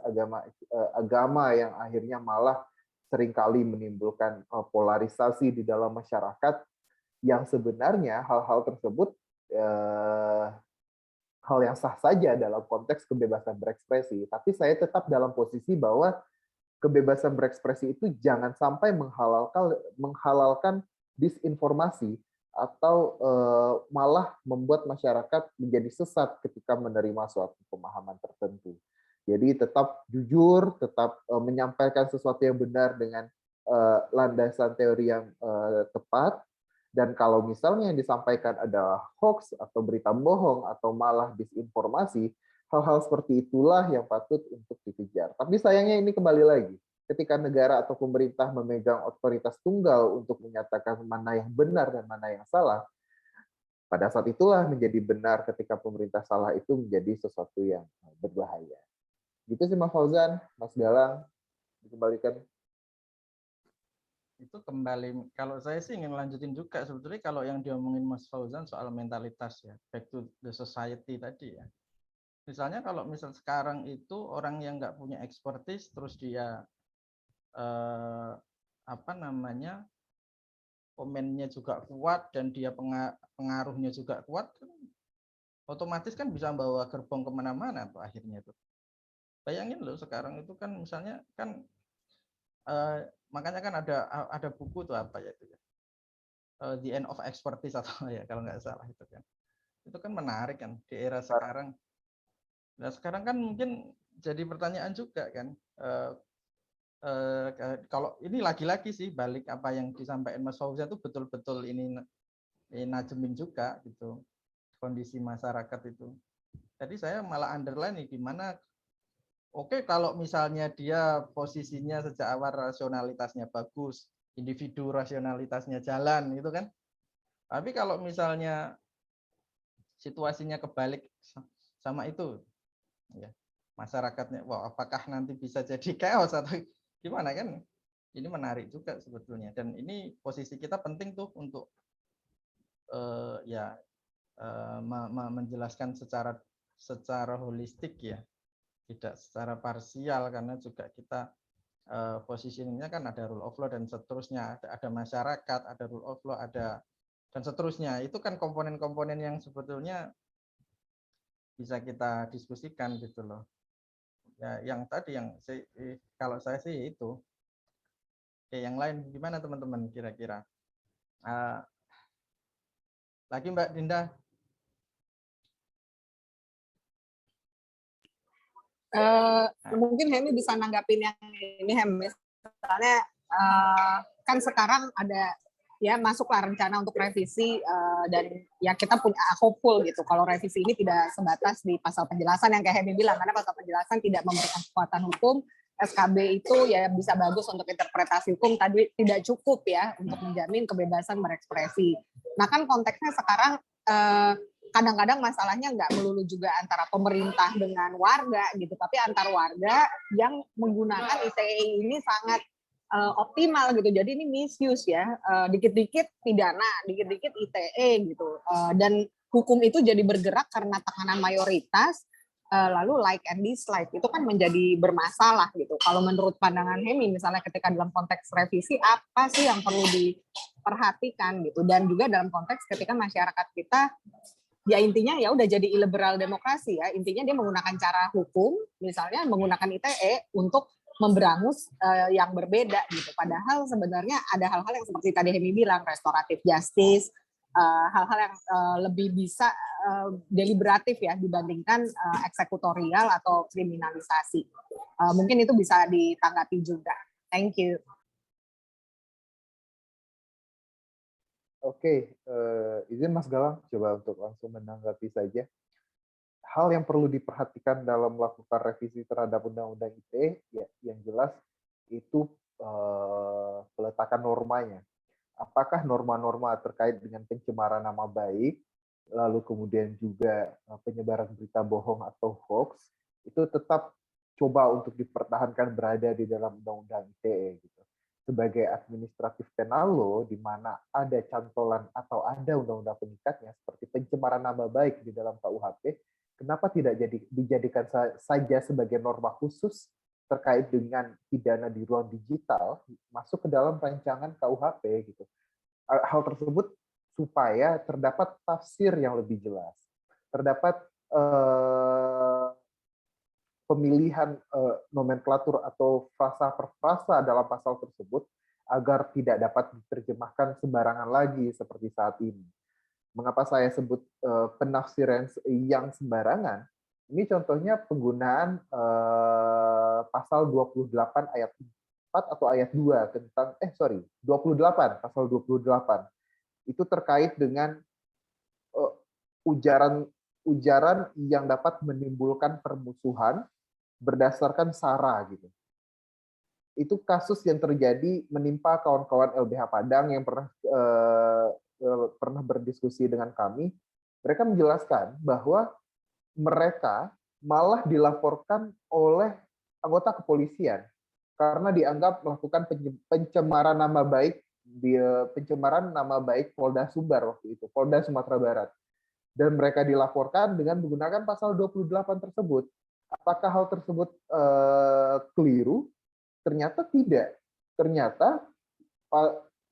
agama yang akhirnya malah seringkali menimbulkan polarisasi di dalam masyarakat, yang sebenarnya hal-hal tersebut hal yang sah saja dalam konteks kebebasan berekspresi. Tapi saya tetap dalam posisi bahwa kebebasan berekspresi itu jangan sampai menghalalkan disinformasi atau malah membuat masyarakat menjadi sesat ketika menerima suatu pemahaman tertentu. Jadi tetap jujur, tetap menyampaikan sesuatu yang benar dengan landasan teori yang tepat. Dan kalau misalnya yang disampaikan adalah hoax atau berita bohong atau malah disinformasi, hal-hal seperti itulah yang patut untuk dikejar. Tapi sayangnya ini kembali lagi, ketika negara atau pemerintah memegang otoritas tunggal untuk menyatakan mana yang benar dan mana yang salah, pada saat itulah menjadi benar ketika pemerintah salah itu menjadi sesuatu yang berbahaya. Gitu sih Mas Fauzan, Mas Galang, dikembalikan. Itu kembali, kalau saya sih ingin lanjutin juga sebetulnya kalau yang diomongin Mas Fauzan soal mentalitas ya, back to the society tadi ya. Misalnya kalau misal sekarang itu orang yang nggak punya expertise terus dia komennya juga kuat dan dia pengaruhnya juga kuat, otomatis kan bisa bawa gerbong kemana-mana tuh akhirnya tuh. Bayangin loh sekarang itu kan misalnya kan makanya kan ada buku tuh apa ya itu ya, The End of Expertise atau ya kalau nggak salah itu kan menarik kan di era sekarang. Nah sekarang kan mungkin jadi pertanyaan juga kan, kalau ini lagi-lagi sih balik apa yang disampaikan Mas Fauzan itu betul-betul ini najemin juga gitu kondisi masyarakat itu. Jadi saya malah underline nih gimana. Oke, kalau misalnya dia posisinya sejak awal rasionalitasnya bagus, individu rasionalitasnya jalan, gitu kan. Tapi kalau misalnya situasinya kebalik sama itu, ya masyarakatnya, wah apakah nanti bisa jadi chaos atau gimana kan? Ini menarik juga sebetulnya. Dan ini posisi kita penting tuh untuk menjelaskan secara holistik ya. Tidak secara parsial karena juga kita positioningnya kan ada rule of law dan seterusnya, ada masyarakat, ada rule of law, ada dan seterusnya. Itu kan komponen-komponen yang sebetulnya bisa kita diskusikan gitu loh. Ya, yang tadi yang kalau saya sih itu. Oke, yang lain gimana teman-teman kira-kira? Lagi Mbak Dinda? Mungkin Hemi bisa nanggapin yang ini Hemi. Misalnya kan sekarang ada ya masuklah rencana untuk revisi dan ya kita punya hopeful gitu kalau revisi ini tidak sebatas di pasal penjelasan yang kayak Hemi bilang, karena pasal penjelasan tidak memberikan kekuatan hukum. SKB itu ya bisa bagus untuk interpretasi hukum, tadi tidak cukup ya untuk menjamin kebebasan berekspresi. Nah kan konteksnya sekarang kadang-kadang masalahnya nggak melulu juga antara pemerintah dengan warga gitu, tapi antar warga yang menggunakan ITE ini sangat optimal gitu. Jadi ini misuse ya, dikit-dikit pidana, dikit-dikit ITE gitu. Dan hukum itu jadi bergerak karena tekanan mayoritas, lalu like and dislike itu kan menjadi bermasalah gitu. Kalau menurut pandangan Hemi misalnya ketika dalam konteks revisi apa sih yang perlu diperhatikan gitu, dan juga dalam konteks ketika masyarakat kita ya intinya ya udah jadi illiberal demokrasi ya, intinya dia menggunakan cara hukum misalnya menggunakan ITE untuk memberangus yang berbeda gitu. Padahal sebenarnya ada hal-hal yang seperti tadi Hemi bilang, restoratif justice, hal-hal yang lebih bisa deliberatif ya dibandingkan eksekutorial atau kriminalisasi. Mungkin itu bisa ditanggapi juga. Thank you. Oke, izin Mas Galang coba untuk langsung menanggapi saja. Hal yang perlu diperhatikan dalam melakukan revisi terhadap Undang-Undang ITE, ya, yang jelas itu peletakan normanya. Apakah norma-norma terkait dengan pencemaran nama baik, lalu kemudian juga penyebaran berita bohong atau hoax, itu tetap coba untuk dipertahankan berada di dalam Undang-Undang ITE. Gitu. Sebagai administratif penal law, di mana ada cantolan atau ada undang-undang pengikatnya, seperti pencemaran nama baik di dalam KUHP, kenapa tidak dijadikan saja sebagai norma khusus terkait dengan pidana di ruang digital masuk ke dalam rancangan KUHP gitu. Hal tersebut supaya terdapat tafsir yang lebih jelas, terdapat pemilihan nomenklatur atau frasa per frasa dalam pasal tersebut agar tidak dapat diterjemahkan sembarangan lagi seperti saat ini. Mengapa saya sebut penafsiran yang sembarangan? Ini contohnya penggunaan pasal 28 ayat atau ayat 2 tentang 28, pasal 28. Itu terkait dengan ujaran yang dapat menimbulkan permusuhan berdasarkan sara gitu. Itu kasus yang terjadi menimpa kawan-kawan LBH Padang yang pernah berdiskusi dengan kami. Mereka menjelaskan bahwa mereka malah dilaporkan oleh anggota kepolisian karena dianggap melakukan pencemaran nama baik Polda Sumbar waktu itu, Polda Sumatera Barat. Dan mereka dilaporkan dengan menggunakan pasal 28 tersebut. Apakah hal tersebut keliru? Ternyata tidak. Ternyata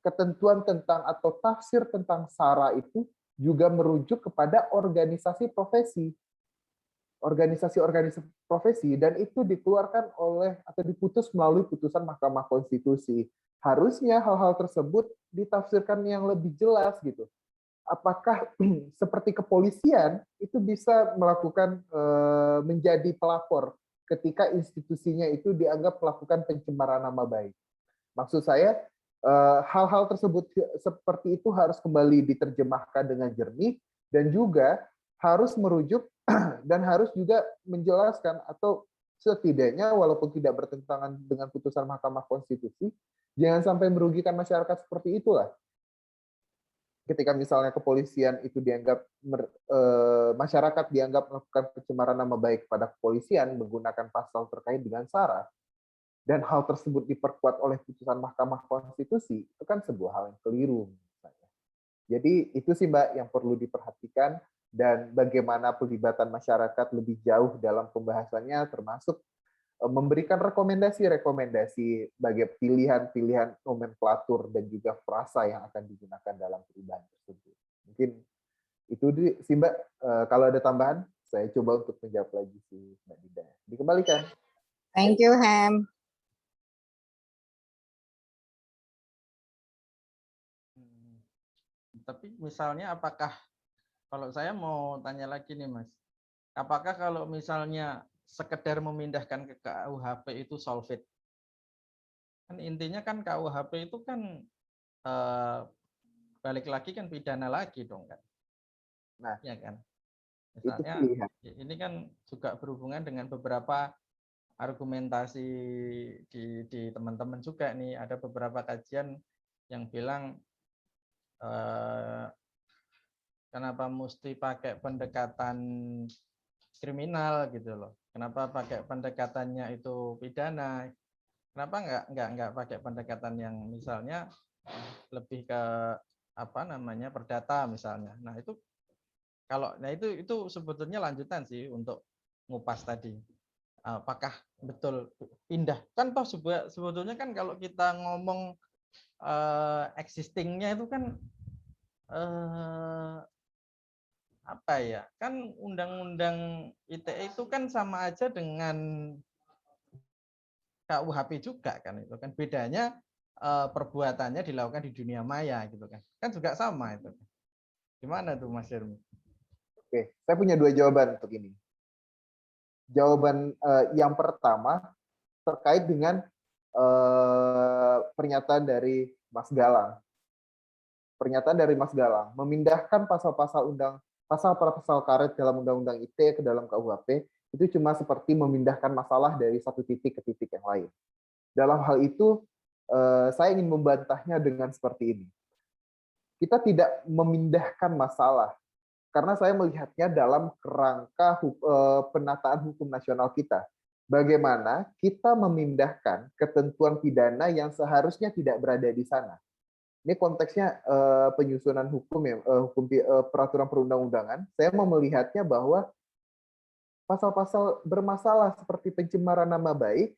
ketentuan tentang atau tafsir tentang sara itu juga merujuk kepada organisasi profesi. Organisasi-organisasi profesi, dan itu dikeluarkan oleh atau diputus melalui putusan Mahkamah Konstitusi. Harusnya hal-hal tersebut ditafsirkan yang lebih jelas gitu. Apakah seperti kepolisian itu bisa melakukan menjadi pelapor ketika institusinya itu dianggap melakukan pencemaran nama baik. Maksud saya, hal-hal tersebut seperti itu harus kembali diterjemahkan dengan jernih dan juga harus merujuk dan harus juga menjelaskan atau setidaknya walaupun tidak bertentangan dengan putusan Mahkamah Konstitusi, jangan sampai merugikan masyarakat seperti itulah. Ketika misalnya kepolisian itu dianggap masyarakat dianggap melakukan pencemaran nama baik pada kepolisian menggunakan pasal terkait dengan sara, dan hal tersebut diperkuat oleh putusan Mahkamah Konstitusi, itu kan sebuah hal yang keliru. Jadi itu sih Mbak yang perlu diperhatikan, dan bagaimana pelibatan masyarakat lebih jauh dalam pembahasannya, termasuk memberikan rekomendasi-rekomendasi bagi pilihan-pilihan nomenklatur dan juga frasa yang akan digunakan dalam perubahan tersebut. Mungkin itu sih Mbak. Kalau ada tambahan, saya coba untuk menjawab lagi si Mbak Dinda. Dikembalikan. Thank you, Ham. Tapi misalnya apakah, kalau saya mau tanya lagi nih Mas, apakah kalau misalnya sekedar memindahkan ke KUHP itu solve it? Kan intinya kan KUHP itu kan balik lagi kan pidana lagi dong kan? Nah, ya kan? Misalnya, ini kan juga berhubungan dengan beberapa argumentasi di teman-teman juga nih. Ada beberapa kajian yang bilang kenapa mesti pakai pendekatan kriminal gitu loh. Kenapa pakai pendekatannya itu pidana? Kenapa nggak pakai pendekatan yang misalnya lebih ke apa namanya perdata misalnya. Nah, itu sebetulnya lanjutan sih untuk ngupas tadi. Apakah betul pindah? Kan toh sebetulnya kan kalau kita ngomong existingnya itu kan apa ya, kan undang-undang ITE itu kan sama aja dengan KUHP juga kan, itu kan bedanya perbuatannya dilakukan di dunia maya gitu kan juga sama itu. Gimana tuh Mas Hermi? Oke, saya punya dua jawaban untuk ini. Jawaban yang pertama terkait dengan pernyataan dari Mas Galang. Pernyataan dari Mas Galang memindahkan pasal-pasal karet dalam Undang-Undang ITE ke dalam KUHP itu cuma seperti memindahkan masalah dari satu titik ke titik yang lain. Dalam hal itu, saya ingin membantahnya dengan seperti ini. Kita tidak memindahkan masalah, karena saya melihatnya dalam kerangka penataan hukum nasional kita. Bagaimana kita memindahkan ketentuan pidana yang seharusnya tidak berada di sana. Ini konteksnya penyusunan hukum ya, peraturan perundang-undangan. Saya mau melihatnya bahwa pasal-pasal bermasalah seperti pencemaran nama baik,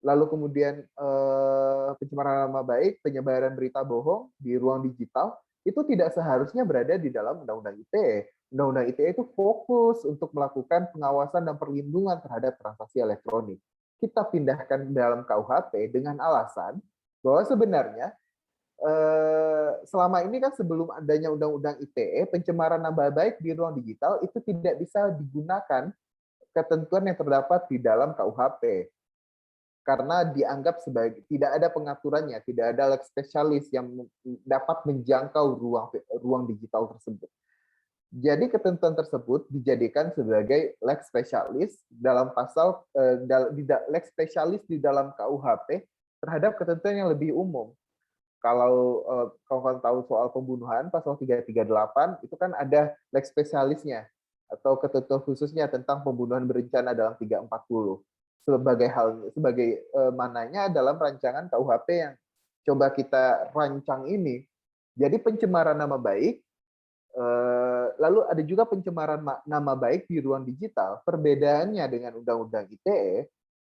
lalu kemudian pencemaran nama baik, penyebaran berita bohong di ruang digital, itu tidak seharusnya berada di dalam Undang-Undang ITE. Undang-Undang ITE itu fokus untuk melakukan pengawasan dan perlindungan terhadap transaksi elektronik. Kita pindahkan dalam KUHP dengan alasan bahwa sebenarnya selama ini kan sebelum adanya Undang-Undang ITE, pencemaran nama baik di ruang digital itu tidak bisa digunakan ketentuan yang terdapat di dalam KUHP. karena dianggap sebagai tidak ada pengaturannya, tidak ada lex spesialis yang dapat menjangkau ruang digital tersebut. Jadi ketentuan tersebut dijadikan sebagai lex spesialis dalam pasal lex spesialis di dalam KUHP terhadap ketentuan yang lebih umum. Kalau kawan tahu soal pembunuhan pasal 338 itu kan ada lex spesialisnya atau ketentuan khususnya tentang pembunuhan berencana dalam 340. Sebagai mananya dalam rancangan KUHP yang coba kita rancang ini. Jadi pencemaran nama baik, lalu ada juga pencemaran nama baik di ruang digital. Perbedaannya dengan Undang-Undang ITE,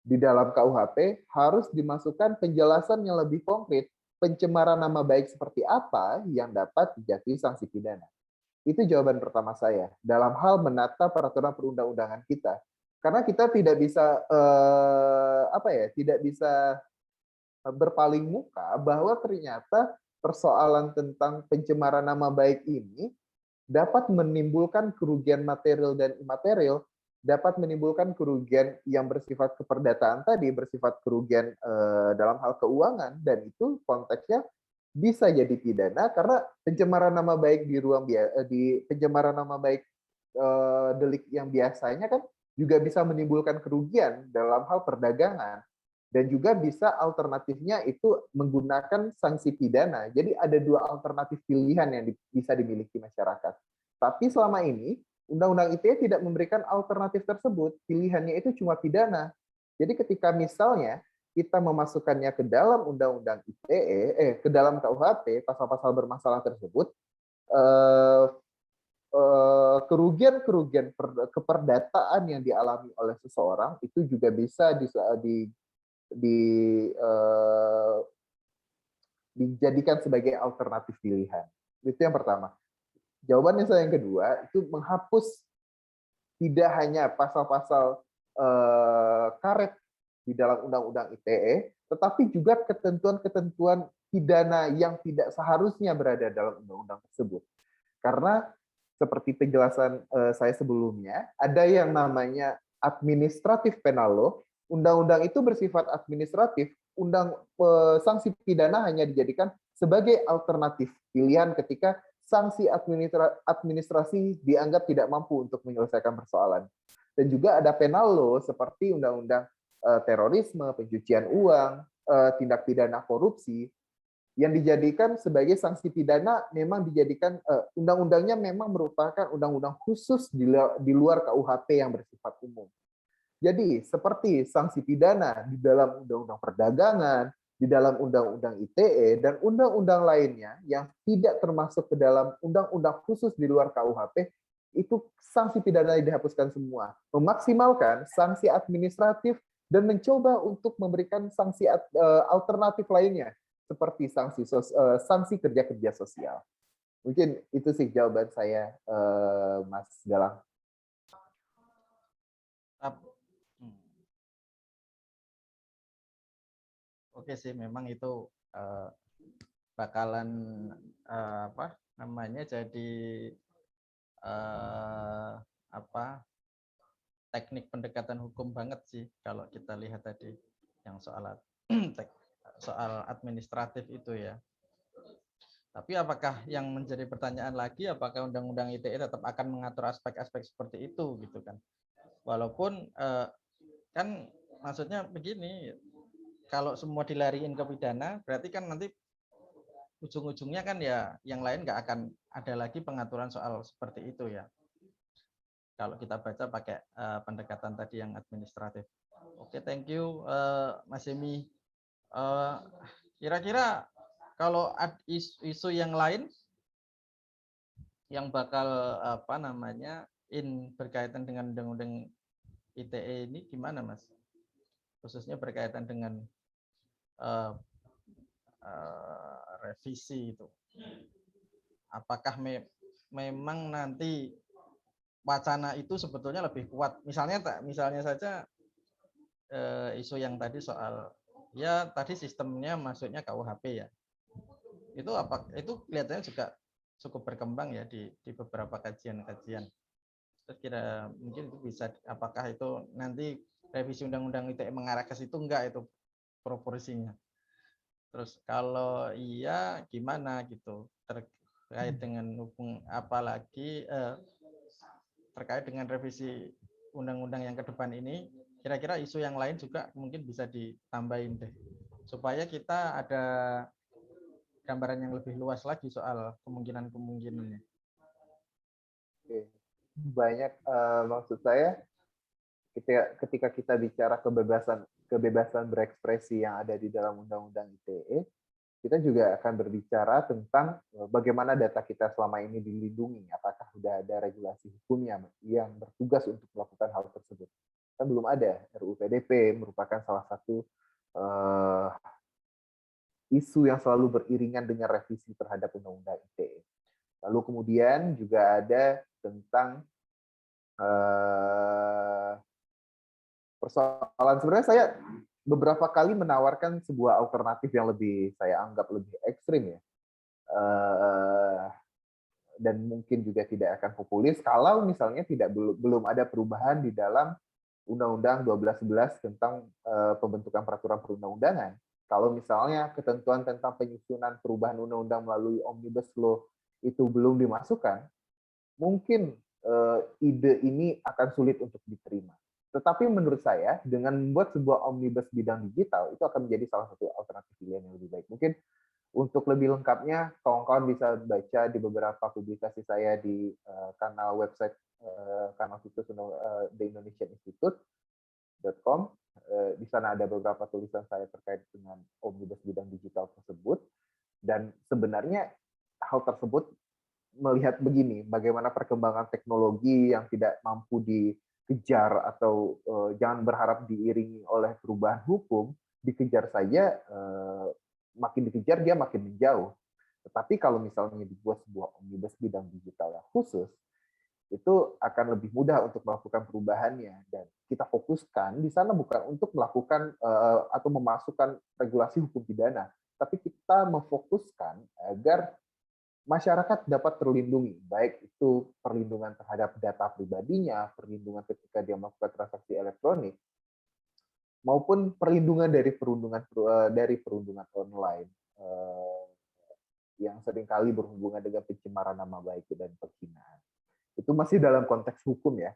di dalam KUHP harus dimasukkan penjelasan yang lebih konkret pencemaran nama baik seperti apa yang dapat dijatuhi sanksi pidana. Itu jawaban pertama saya dalam hal menata peraturan perundang-undangan kita. Karena kita tidak bisa tidak bisa berpaling muka bahwa ternyata persoalan tentang pencemaran nama baik ini dapat menimbulkan kerugian material dan imaterial, dapat menimbulkan kerugian yang bersifat keperdataan tadi, bersifat kerugian dalam hal keuangan, dan itu konteksnya bisa jadi pidana karena pencemaran nama baik di pencemaran nama baik delik yang biasanya kan juga bisa menimbulkan kerugian dalam hal perdagangan. Dan juga bisa alternatifnya itu menggunakan sanksi pidana. Jadi ada dua alternatif pilihan yang bisa dimiliki masyarakat. Tapi selama ini, Undang-Undang ITE tidak memberikan alternatif tersebut. Pilihannya itu cuma pidana. Jadi ketika misalnya kita memasukkannya ke dalam Undang-Undang ITE, ke dalam KUHP, pasal-pasal bermasalah tersebut, kerugian-kerugian keperdataan yang dialami oleh seseorang itu juga bisa dijadikan sebagai alternatif pilihan. Itu yang pertama. Jawabannya saya yang kedua, itu menghapus tidak hanya pasal-pasal karet di dalam Undang-Undang ITE, tetapi juga ketentuan-ketentuan pidana yang tidak seharusnya berada dalam undang-undang tersebut. Karena seperti penjelasan saya sebelumnya, ada yang namanya administratif penal law. Undang-undang itu bersifat administratif, sanksi pidana hanya dijadikan sebagai alternatif pilihan ketika sanksi administrasi dianggap tidak mampu untuk menyelesaikan persoalan. Dan juga ada penal law seperti undang-undang terorisme, pencucian uang, tindak pidana korupsi, yang dijadikan sebagai sanksi pidana memang dijadikan undang-undangnya memang merupakan undang-undang khusus di luar KUHP yang bersifat umum. Jadi seperti sanksi pidana di dalam undang-undang perdagangan, di dalam undang-undang ITE, dan undang-undang lainnya yang tidak termasuk ke dalam undang-undang khusus di luar KUHP, itu sanksi pidana dihapuskan semua. Memaksimalkan sanksi administratif dan mencoba untuk memberikan sanksi alternatif lainnya, seperti sanksi kerja-kerja sosial. Mungkin itu sih jawaban saya, Mas Galang. Oke sih, memang itu bakalan jadi teknik pendekatan hukum banget sih kalau kita lihat tadi yang soal administratif itu ya. Tapi apakah yang menjadi pertanyaan lagi, apakah Undang-Undang ITE tetap akan mengatur aspek-aspek seperti itu gitu kan? Walaupun kan maksudnya begini, kalau semua dilariin ke pidana, berarti kan nanti ujung-ujungnya kan ya yang lain nggak akan ada lagi pengaturan soal seperti itu ya. Kalau kita baca pakai pendekatan tadi yang administratif. Oke, thank you Mas Emi. Kira-kira kalau isu yang lain yang bakal berkaitan dengan Undang-Undang ITE ini gimana, Mas? Khususnya berkaitan dengan revisi itu. Apakah memang nanti wacana itu sebetulnya lebih kuat? Misalnya saja isu yang tadi soal ya tadi sistemnya masuknya KUHP ya. Itu kelihatannya juga cukup berkembang ya di beberapa kajian-kajian. Terus kira mungkin itu bisa, apakah itu nanti revisi undang-undang ITE mengarah ke situ enggak itu proporsinya. Terus kalau iya gimana gitu terkait dengan apalagi terkait dengan revisi undang-undang yang ke depan ini, kira-kira isu yang lain juga mungkin bisa ditambahin deh supaya kita ada gambaran yang lebih luas lagi soal kemungkinan-kemungkinannya. Oke. Banyak maksud saya ketika kita bicara kebebasan berekspresi yang ada di dalam Undang-Undang ITE, kita juga akan berbicara tentang bagaimana data kita selama ini dilindungi. Apakah sudah ada regulasi hukumnya yang bertugas untuk melakukan hal tersebut? Kan belum ada. RUU PDP merupakan salah satu isu yang selalu beriringan dengan revisi terhadap Undang-Undang ITE. Lalu kemudian juga ada tentang persoalan, sebenarnya saya beberapa kali menawarkan sebuah alternatif yang lebih saya anggap lebih ekstrim ya, dan mungkin juga tidak akan populis kalau misalnya belum ada perubahan di dalam Undang-Undang 1211 tentang pembentukan peraturan perundang-undangan. Kalau misalnya ketentuan tentang penyusunan perubahan undang-undang melalui Omnibus Law itu belum dimasukkan, mungkin ide ini akan sulit untuk diterima. Tetapi menurut saya, dengan membuat sebuah omnibus bidang digital, itu akan menjadi salah satu alternatif pilihan yang lebih baik. Mungkin untuk lebih lengkapnya, kawan-kawan bisa baca di beberapa publikasi saya di kanal website, kanal situs The Indonesian Institute.com. Di sana ada beberapa tulisan saya terkait dengan omnibus bidang digital tersebut. Dan sebenarnya hal tersebut melihat begini, bagaimana perkembangan teknologi yang tidak mampu dikejar atau jangan berharap diiringi oleh perubahan hukum, dikejar saja, makin dikejar dia makin menjauh. Tetapi kalau misalnya dibuat sebuah omnibus bidang digital yang khusus, itu akan lebih mudah untuk melakukan perubahannya, dan kita fokuskan di sana bukan untuk melakukan atau memasukkan regulasi hukum pidana, tapi kita memfokuskan agar masyarakat dapat terlindungi, baik itu perlindungan terhadap data pribadinya, perlindungan ketika dia melakukan transaksi elektronik, maupun perlindungan dari perundungan online yang seringkali berhubungan dengan pencemaran nama baik dan penghinaan. Itu masih dalam konteks hukum ya.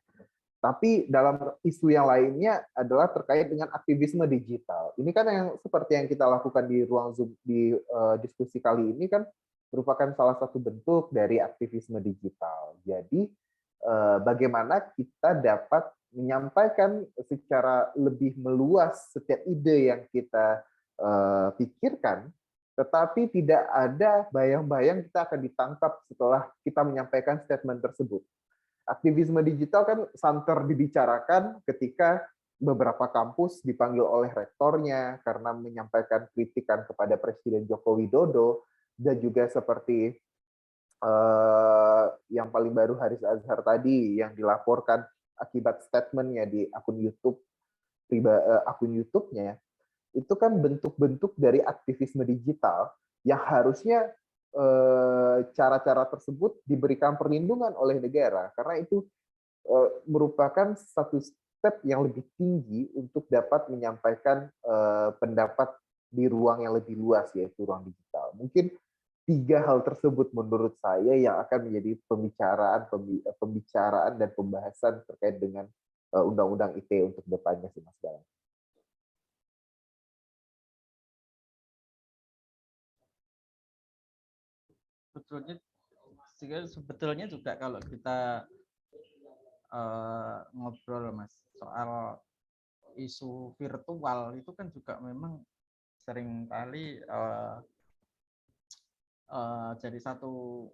Tapi dalam isu yang lainnya adalah terkait dengan aktivisme digital. Ini kan yang seperti yang kita lakukan di ruang Zoom di diskusi kali ini kan merupakan salah satu bentuk dari aktivisme digital. Jadi bagaimana kita dapat menyampaikan secara lebih meluas setiap ide yang kita pikirkan, tetapi tidak ada bayang-bayang kita akan ditangkap setelah kita menyampaikan statement tersebut. Aktivisme digital kan santer dibicarakan ketika beberapa kampus dipanggil oleh rektornya karena menyampaikan kritikan kepada Presiden Joko Widodo, dan juga seperti yang paling baru Haris Azhar tadi yang dilaporkan akibat statementnya di akun YouTube-nya, itu kan bentuk-bentuk dari aktivisme digital yang harusnya cara-cara tersebut diberikan perlindungan oleh negara, karena itu merupakan satu step yang lebih tinggi untuk dapat menyampaikan pendapat di ruang yang lebih luas, yaitu ruang digital. Mungkin 3 hal tersebut menurut saya yang akan menjadi pembicaraan dan pembahasan terkait dengan Undang-Undang ITE untuk depannya sih, Mas Galang. Sebetulnya juga kalau kita ngobrol Mas soal isu virtual itu kan juga memang seringkali jadi satu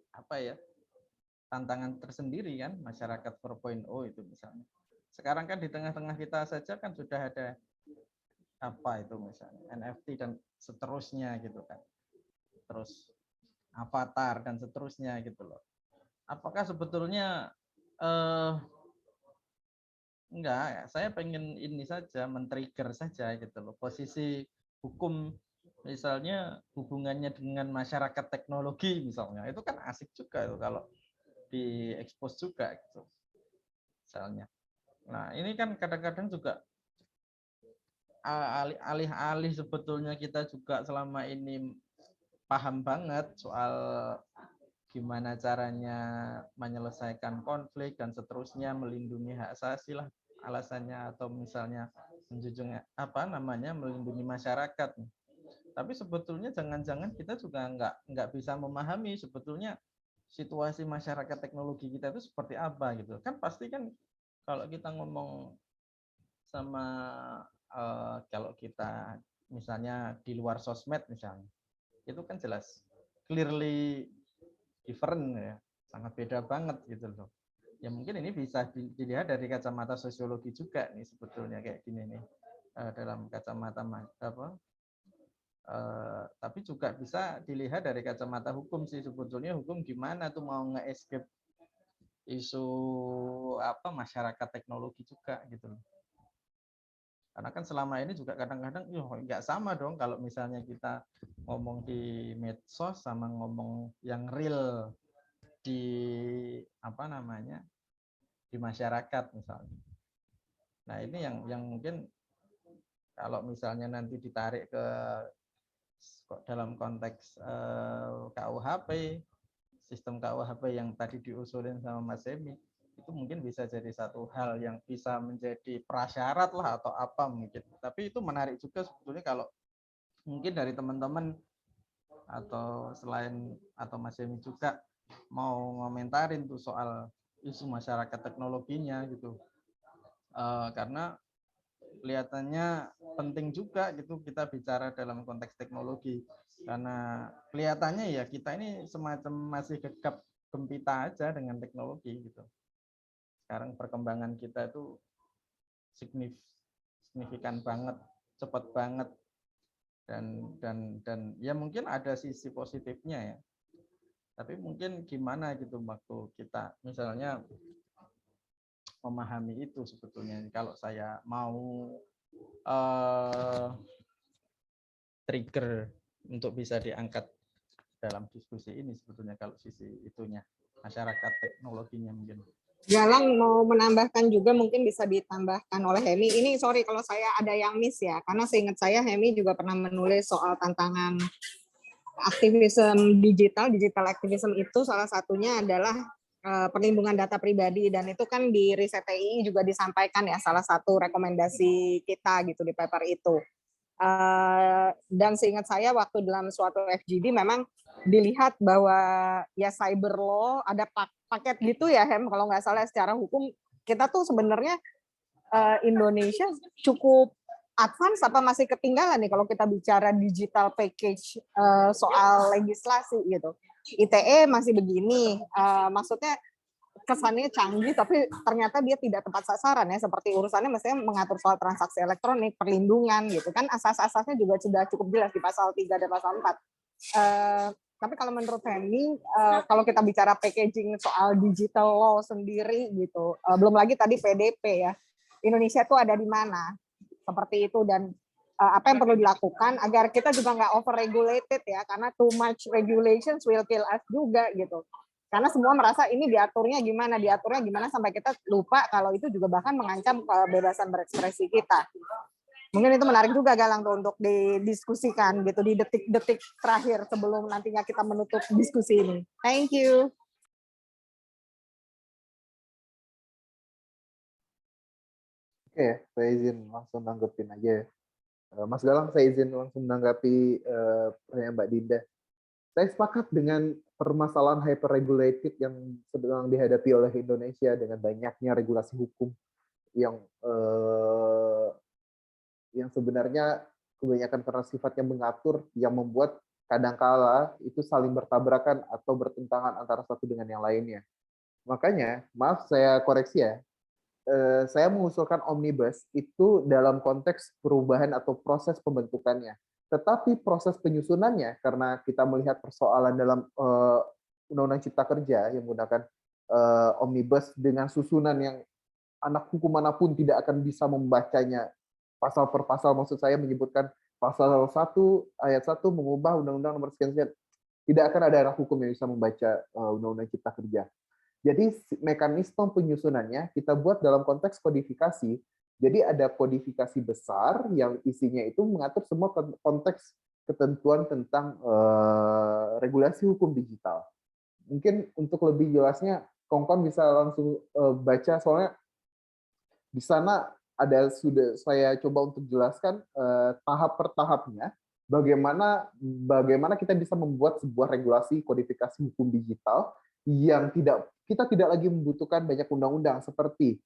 tantangan tersendiri kan masyarakat 4.0 itu misalnya. Sekarang kan di tengah-tengah kita saja kan sudah ada itu misalnya NFT dan seterusnya gitu kan. Terus avatar dan seterusnya gitu loh. Apakah sebetulnya enggak ya, saya pengen ini saja men-trigger saja gitu loh. Posisi hukum misalnya hubungannya dengan masyarakat teknologi misalnya, itu kan asik juga itu kalau diekspos juga gitu misalnya. Nah ini kan kadang-kadang juga alih-alih sebetulnya kita juga selama ini paham banget soal gimana caranya menyelesaikan konflik dan seterusnya, melindungi hak asasi lah alasannya, atau misalnya menjunjung melindungi masyarakat. Tapi sebetulnya jangan-jangan kita juga nggak bisa memahami sebetulnya situasi masyarakat teknologi kita itu seperti apa gitu. Kan pasti kan kalau kita ngomong sama kalau kita misalnya di luar sosmed misalnya, itu kan jelas clearly different ya, sangat beda banget gitu loh. Ya mungkin ini bisa dilihat dari kacamata sosiologi juga nih sebetulnya kayak gini nih, dalam kacamata tapi juga bisa dilihat dari kacamata hukum sih sebetulnya. Hukum gimana tuh mau nge-escape isu masyarakat teknologi juga gitu loh. Karena kan selama ini juga kadang-kadang nggak sama dong kalau misalnya kita ngomong di medsos sama ngomong yang real di di masyarakat misalnya. Nah ini yang mungkin kalau misalnya nanti ditarik ke dalam konteks KUHP, sistem KUHP yang tadi diusulin sama Mas Hemi, itu mungkin bisa jadi satu hal yang bisa menjadi prasyarat lah atau apa mungkin. Tapi itu menarik juga sebetulnya kalau mungkin dari teman-teman atau selain atau Mas Hemi juga mau ngomentarin tuh soal isu masyarakat teknologinya gitu. Karena kelihatannya penting juga gitu kita bicara dalam konteks teknologi, karena kelihatannya ya kita ini semacam masih gegap gempita aja dengan teknologi gitu. Sekarang perkembangan kita itu signifikan banget, cepat banget, dan ya mungkin ada sisi positifnya ya. Tapi mungkin gimana gitu waktu kita misalnya memahami itu sebetulnya. Kalau saya mau trigger untuk bisa diangkat dalam diskusi ini sebetulnya kalau sisi itunya masyarakat teknologinya mungkin. Galang mau menambahkan juga, mungkin bisa ditambahkan oleh Hemi. Ini sorry kalau saya ada yang miss ya, karena seingat saya Hemi juga pernah menulis soal tantangan aktivisme digital aktivisme itu salah satunya adalah perlindungan data pribadi, dan itu kan di riset TI juga disampaikan ya, salah satu rekomendasi kita gitu di paper itu. Dan seingat saya waktu dalam suatu FGD memang dilihat bahwa ya cyber law ada paket gitu ya Hem, kalau nggak salah secara hukum kita tuh sebenarnya Indonesia cukup advance apa masih ketinggalan nih kalau kita bicara digital package soal legislasi gitu. ITE masih begini, maksudnya kesannya canggih tapi ternyata dia tidak tepat sasaran ya, seperti urusannya misalnya mengatur soal transaksi elektronik, perlindungan gitu kan, asas-asasnya juga sudah cukup jelas di pasal 3 dan pasal 4. Tapi kalau menurut Hemi, kalau kita bicara packaging soal digital law sendiri gitu, belum lagi tadi PDP ya, Indonesia itu ada di mana seperti itu, dan apa yang perlu dilakukan agar kita juga nggak over regulated ya, karena too much regulations will kill us juga gitu. Karena semua merasa ini diaturnya gimana sampai kita lupa kalau itu juga bahkan mengancam kebebasan berekspresi kita. Mungkin itu menarik juga Galang tuh untuk didiskusikan gitu di detik-detik terakhir sebelum nantinya kita menutup diskusi ini. Thank you. Oke, saya izin langsung nanggepin aja. Mas Galang, saya izin langsung menanggapi pertanyaan Mbak Dinda. Saya sepakat dengan permasalahan hyper-regulated yang sedang dihadapi oleh Indonesia dengan banyaknya regulasi hukum yang sebenarnya kebanyakan karena sifatnya mengatur, yang membuat kadangkala itu saling bertabrakan atau bertentangan antara satu dengan yang lainnya. Makanya, maaf saya koreksi ya, saya mengusulkan omnibus itu dalam konteks perubahan atau proses pembentukannya. Tetapi proses penyusunannya, karena kita melihat persoalan dalam Undang-Undang Cipta Kerja yang menggunakan omnibus dengan susunan yang anak hukum manapun tidak akan bisa membacanya pasal per pasal, maksud saya menyebutkan pasal 1 ayat 1 mengubah Undang-Undang nomor sekian-sekian. Tidak akan ada anak hukum yang bisa membaca Undang-Undang Cipta Kerja. Jadi mekanisme penyusunannya kita buat dalam konteks kodifikasi Jadi ada kodifikasi besar yang isinya itu mengatur semua konteks ketentuan tentang regulasi hukum digital. Mungkin untuk lebih jelasnya, Kongkon bisa langsung baca, soalnya di sana ada, sudah saya coba untuk jelaskan tahap per tahapnya, bagaimana kita bisa membuat sebuah regulasi kodifikasi hukum digital yang kita tidak lagi membutuhkan banyak undang-undang, seperti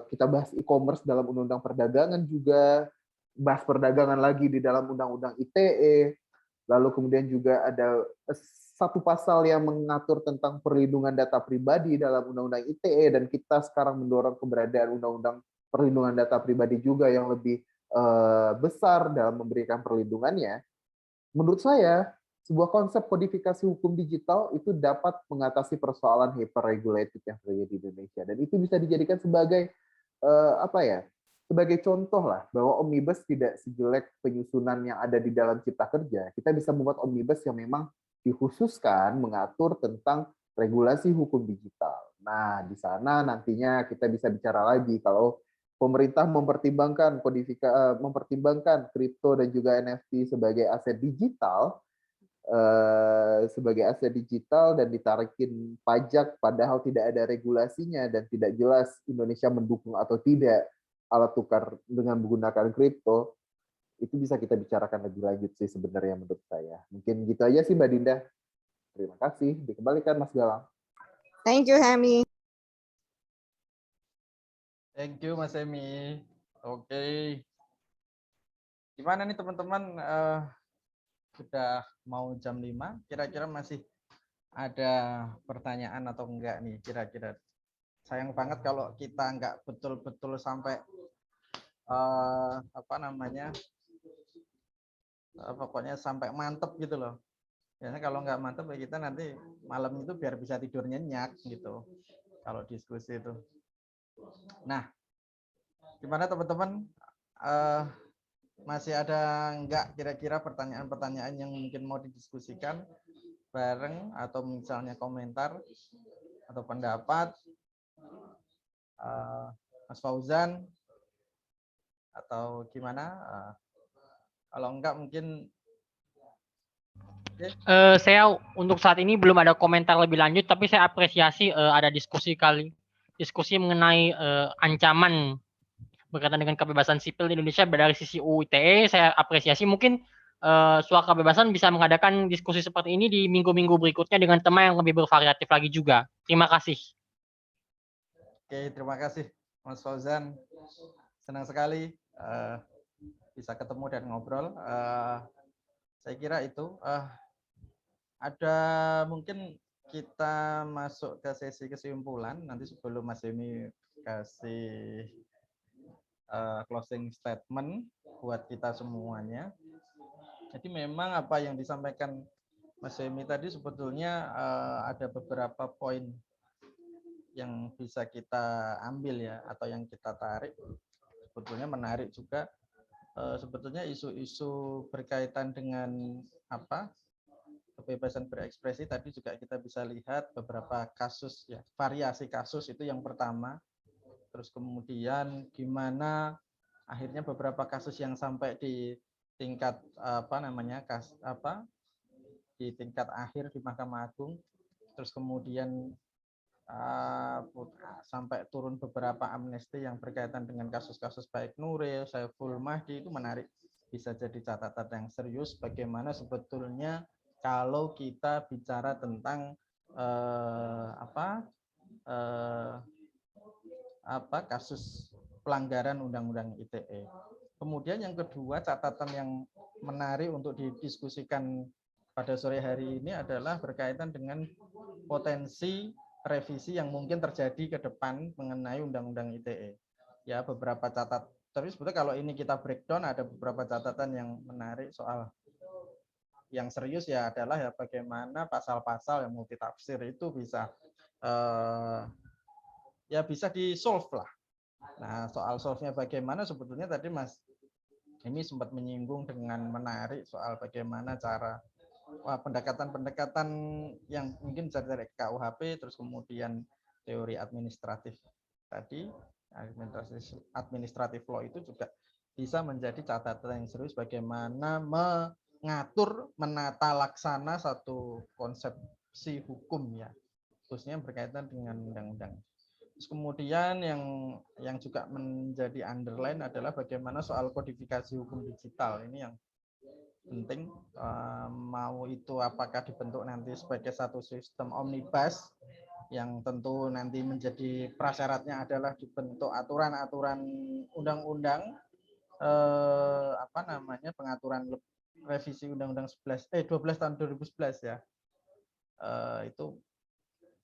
kita bahas e-commerce dalam undang-undang perdagangan, juga bahas perdagangan lagi di dalam undang-undang ITE, lalu kemudian juga ada satu pasal yang mengatur tentang perlindungan data pribadi dalam undang-undang ITE, dan kita sekarang mendorong keberadaan undang-undang perlindungan data pribadi juga yang lebih besar dalam memberikan perlindungannya. Menurut saya, sebuah konsep kodifikasi hukum digital itu dapat mengatasi persoalan hyper-regulated yang terjadi di Indonesia. Dan itu bisa dijadikan sebagai sebagai contoh lah, bahwa omnibus tidak sejelek penyusunan yang ada di dalam Cipta Kerja. Kita bisa membuat omnibus yang memang dikhususkan mengatur tentang regulasi hukum digital. Nah, di sana nantinya kita bisa bicara lagi kalau pemerintah mempertimbangkan kripto dan juga NFT sebagai aset digital dan ditarikin pajak padahal tidak ada regulasinya dan tidak jelas Indonesia mendukung atau tidak alat tukar dengan menggunakan kripto, itu bisa kita bicarakan lebih lanjut sih sebenarnya menurut saya. Mungkin gitu aja sih Mbak Dinda. Terima kasih. Dikembalikan Mas Galang. Thank you, Hemi. Thank you Mas Emi. Oke. Gimana nih teman-teman? Sudah mau jam 5, kira-kira masih ada pertanyaan atau enggak nih kira-kira? Sayang banget kalau kita enggak betul-betul sampai pokoknya sampai mantep gitu loh. Biasanya kalau nggak mantep ya kita nanti malam itu biar bisa tidur nyenyak gitu kalau diskusi itu. Nah, gimana teman-teman? Masih ada nggak kira-kira pertanyaan-pertanyaan yang mungkin mau didiskusikan bareng, atau misalnya komentar atau pendapat? Mas Fauzan atau gimana? Kalau enggak mungkin saya untuk saat ini belum ada komentar lebih lanjut, tapi saya apresiasi ada diskusi mengenai ancaman berkaitan dengan kebebasan sipil di Indonesia dari sisi UU ITE. Saya apresiasi. Mungkin Suara Kebebasan bisa mengadakan diskusi seperti ini di minggu-minggu berikutnya dengan tema yang lebih bervariatif lagi juga. Terima kasih. Oke, terima kasih Mas Fauzan. Senang sekali bisa ketemu dan ngobrol. Saya kira itu ada mungkin kita masuk ke sesi kesimpulan nanti sebelum Mas Emi kasih closing statement buat kita semuanya. Jadi memang apa yang disampaikan Mas Emi tadi sebetulnya ada beberapa poin yang bisa kita ambil ya, atau yang kita tarik. Sebetulnya menarik juga. Sebetulnya isu-isu berkaitan dengan kebebasan berekspresi tadi juga kita bisa lihat beberapa kasus ya, variasi kasus itu yang pertama. Terus kemudian gimana akhirnya beberapa kasus yang sampai di tingkat di tingkat akhir di Mahkamah Agung, terus kemudian sampai turun beberapa amnesti yang berkaitan dengan kasus-kasus baik Nuril, Saiful Mahdi, itu menarik, bisa jadi catatan yang serius bagaimana sebetulnya kalau kita bicara tentang kasus pelanggaran Undang-Undang ITE. Kemudian yang kedua, catatan yang menarik untuk didiskusikan pada sore hari ini adalah berkaitan dengan potensi revisi yang mungkin terjadi ke depan mengenai Undang-Undang ITE. Ya, beberapa catatan. Tapi sebetulnya kalau ini kita breakdown, ada beberapa catatan yang menarik soal yang serius ya adalah ya bagaimana pasal-pasal yang multitafsir itu bisa bisa di-solve lah. Nah, soal solve-nya bagaimana sebetulnya tadi Mas ini sempat menyinggung dengan menarik soal bagaimana cara pendekatan-pendekatan yang mungkin dari KUHP, terus kemudian teori administratif tadi, administratif law itu juga bisa menjadi catatan yang serius bagaimana mengatur, menata laksana satu konsepsi hukum ya, khususnya berkaitan dengan undang-undang. Terus kemudian yang juga menjadi underline adalah bagaimana soal kodifikasi hukum digital ini yang penting, mau itu apakah dibentuk nanti sebagai satu sistem omnibus yang tentu nanti menjadi prasyaratnya adalah dibentuk aturan-aturan undang-undang pengaturan revisi Undang-Undang 12 tahun 2011 ya, itu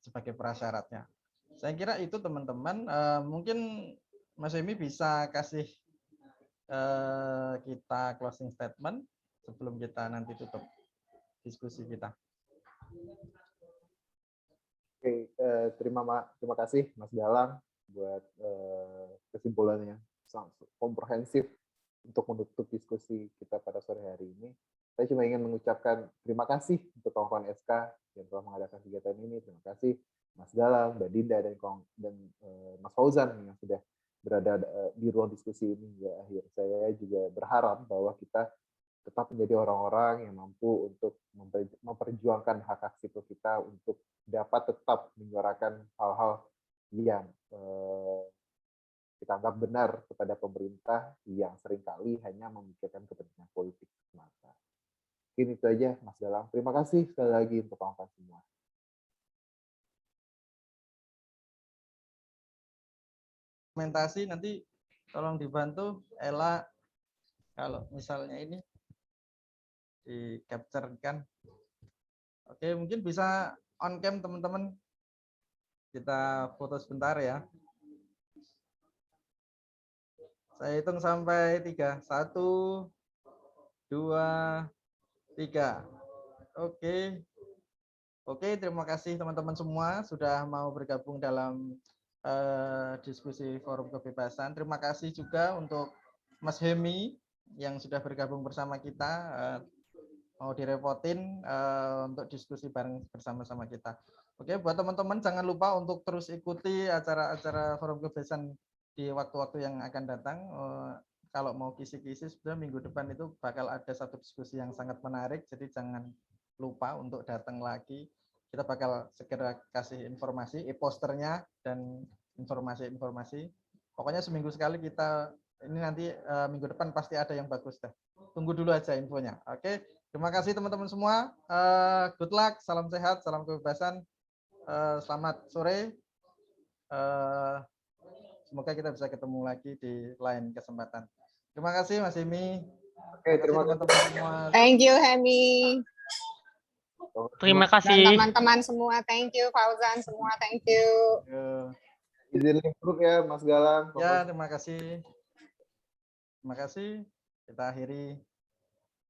sebagai prasyaratnya. Saya kira itu teman-teman. Mungkin Mas Emi bisa kasih kita closing statement sebelum kita nanti tutup diskusi kita. Oke, terima kasih Mas Galang buat kesimpulannya sangat komprehensif untuk menutup diskusi kita pada sore hari ini. Saya cuma ingin mengucapkan terima kasih untuk kawan-kawan SK yang telah mengadakan kegiatan ini. Terima kasih Mas Galang, Mbak Dinda, dan Mas Fauzan yang sudah berada di ruang diskusi ini hingga akhir. Saya juga berharap bahwa kita tetap menjadi orang-orang yang mampu untuk memperjuangkan hak-hak sipil kita untuk dapat tetap menyuarakan hal-hal yang kita anggap benar kepada pemerintah yang seringkali hanya memikirkan kepentingan politik semata. Mungkin itu aja Mas Galang. Terima kasih sekali lagi untuk kawan-kawan semua. Dokumentasi nanti tolong dibantu Ella, kalau misalnya ini di capture kan. Oke, mungkin bisa on cam teman-teman. Kita foto sebentar ya. Saya hitung sampai 3. 1, 2, 3. Oke, terima kasih teman-teman semua sudah mau bergabung dalam diskusi Forum Kebebasan. Terima kasih juga untuk Mas Hemi yang sudah bergabung bersama kita. Mau direpotin untuk diskusi bareng bersama-sama kita. Oke, buat teman-teman jangan lupa untuk terus ikuti acara-acara Forum Kebebasan di waktu-waktu yang akan datang. Kalau mau kisi-kisi, sebenarnya minggu depan itu bakal ada satu diskusi yang sangat menarik, jadi jangan lupa untuk datang lagi. Kita bakal segera kasih informasi, e-posternya dan informasi-informasi. Pokoknya seminggu sekali kita, ini nanti minggu depan pasti ada yang bagus dah. Tunggu dulu aja infonya. Oke. Terima kasih teman-teman semua. Good luck, salam sehat, salam kebebasan. Selamat sore. Semoga kita bisa ketemu lagi di lain kesempatan. Terima kasih Mas Imi. Oke, terima kasih teman-teman semua. Thank you Hemi. Terima Dan kasih. teman-teman semua, thank you Fauzan semua, thank you. Izin libur ya Mas Galang. Ya, terima kasih. Terima kasih. Kita akhiri.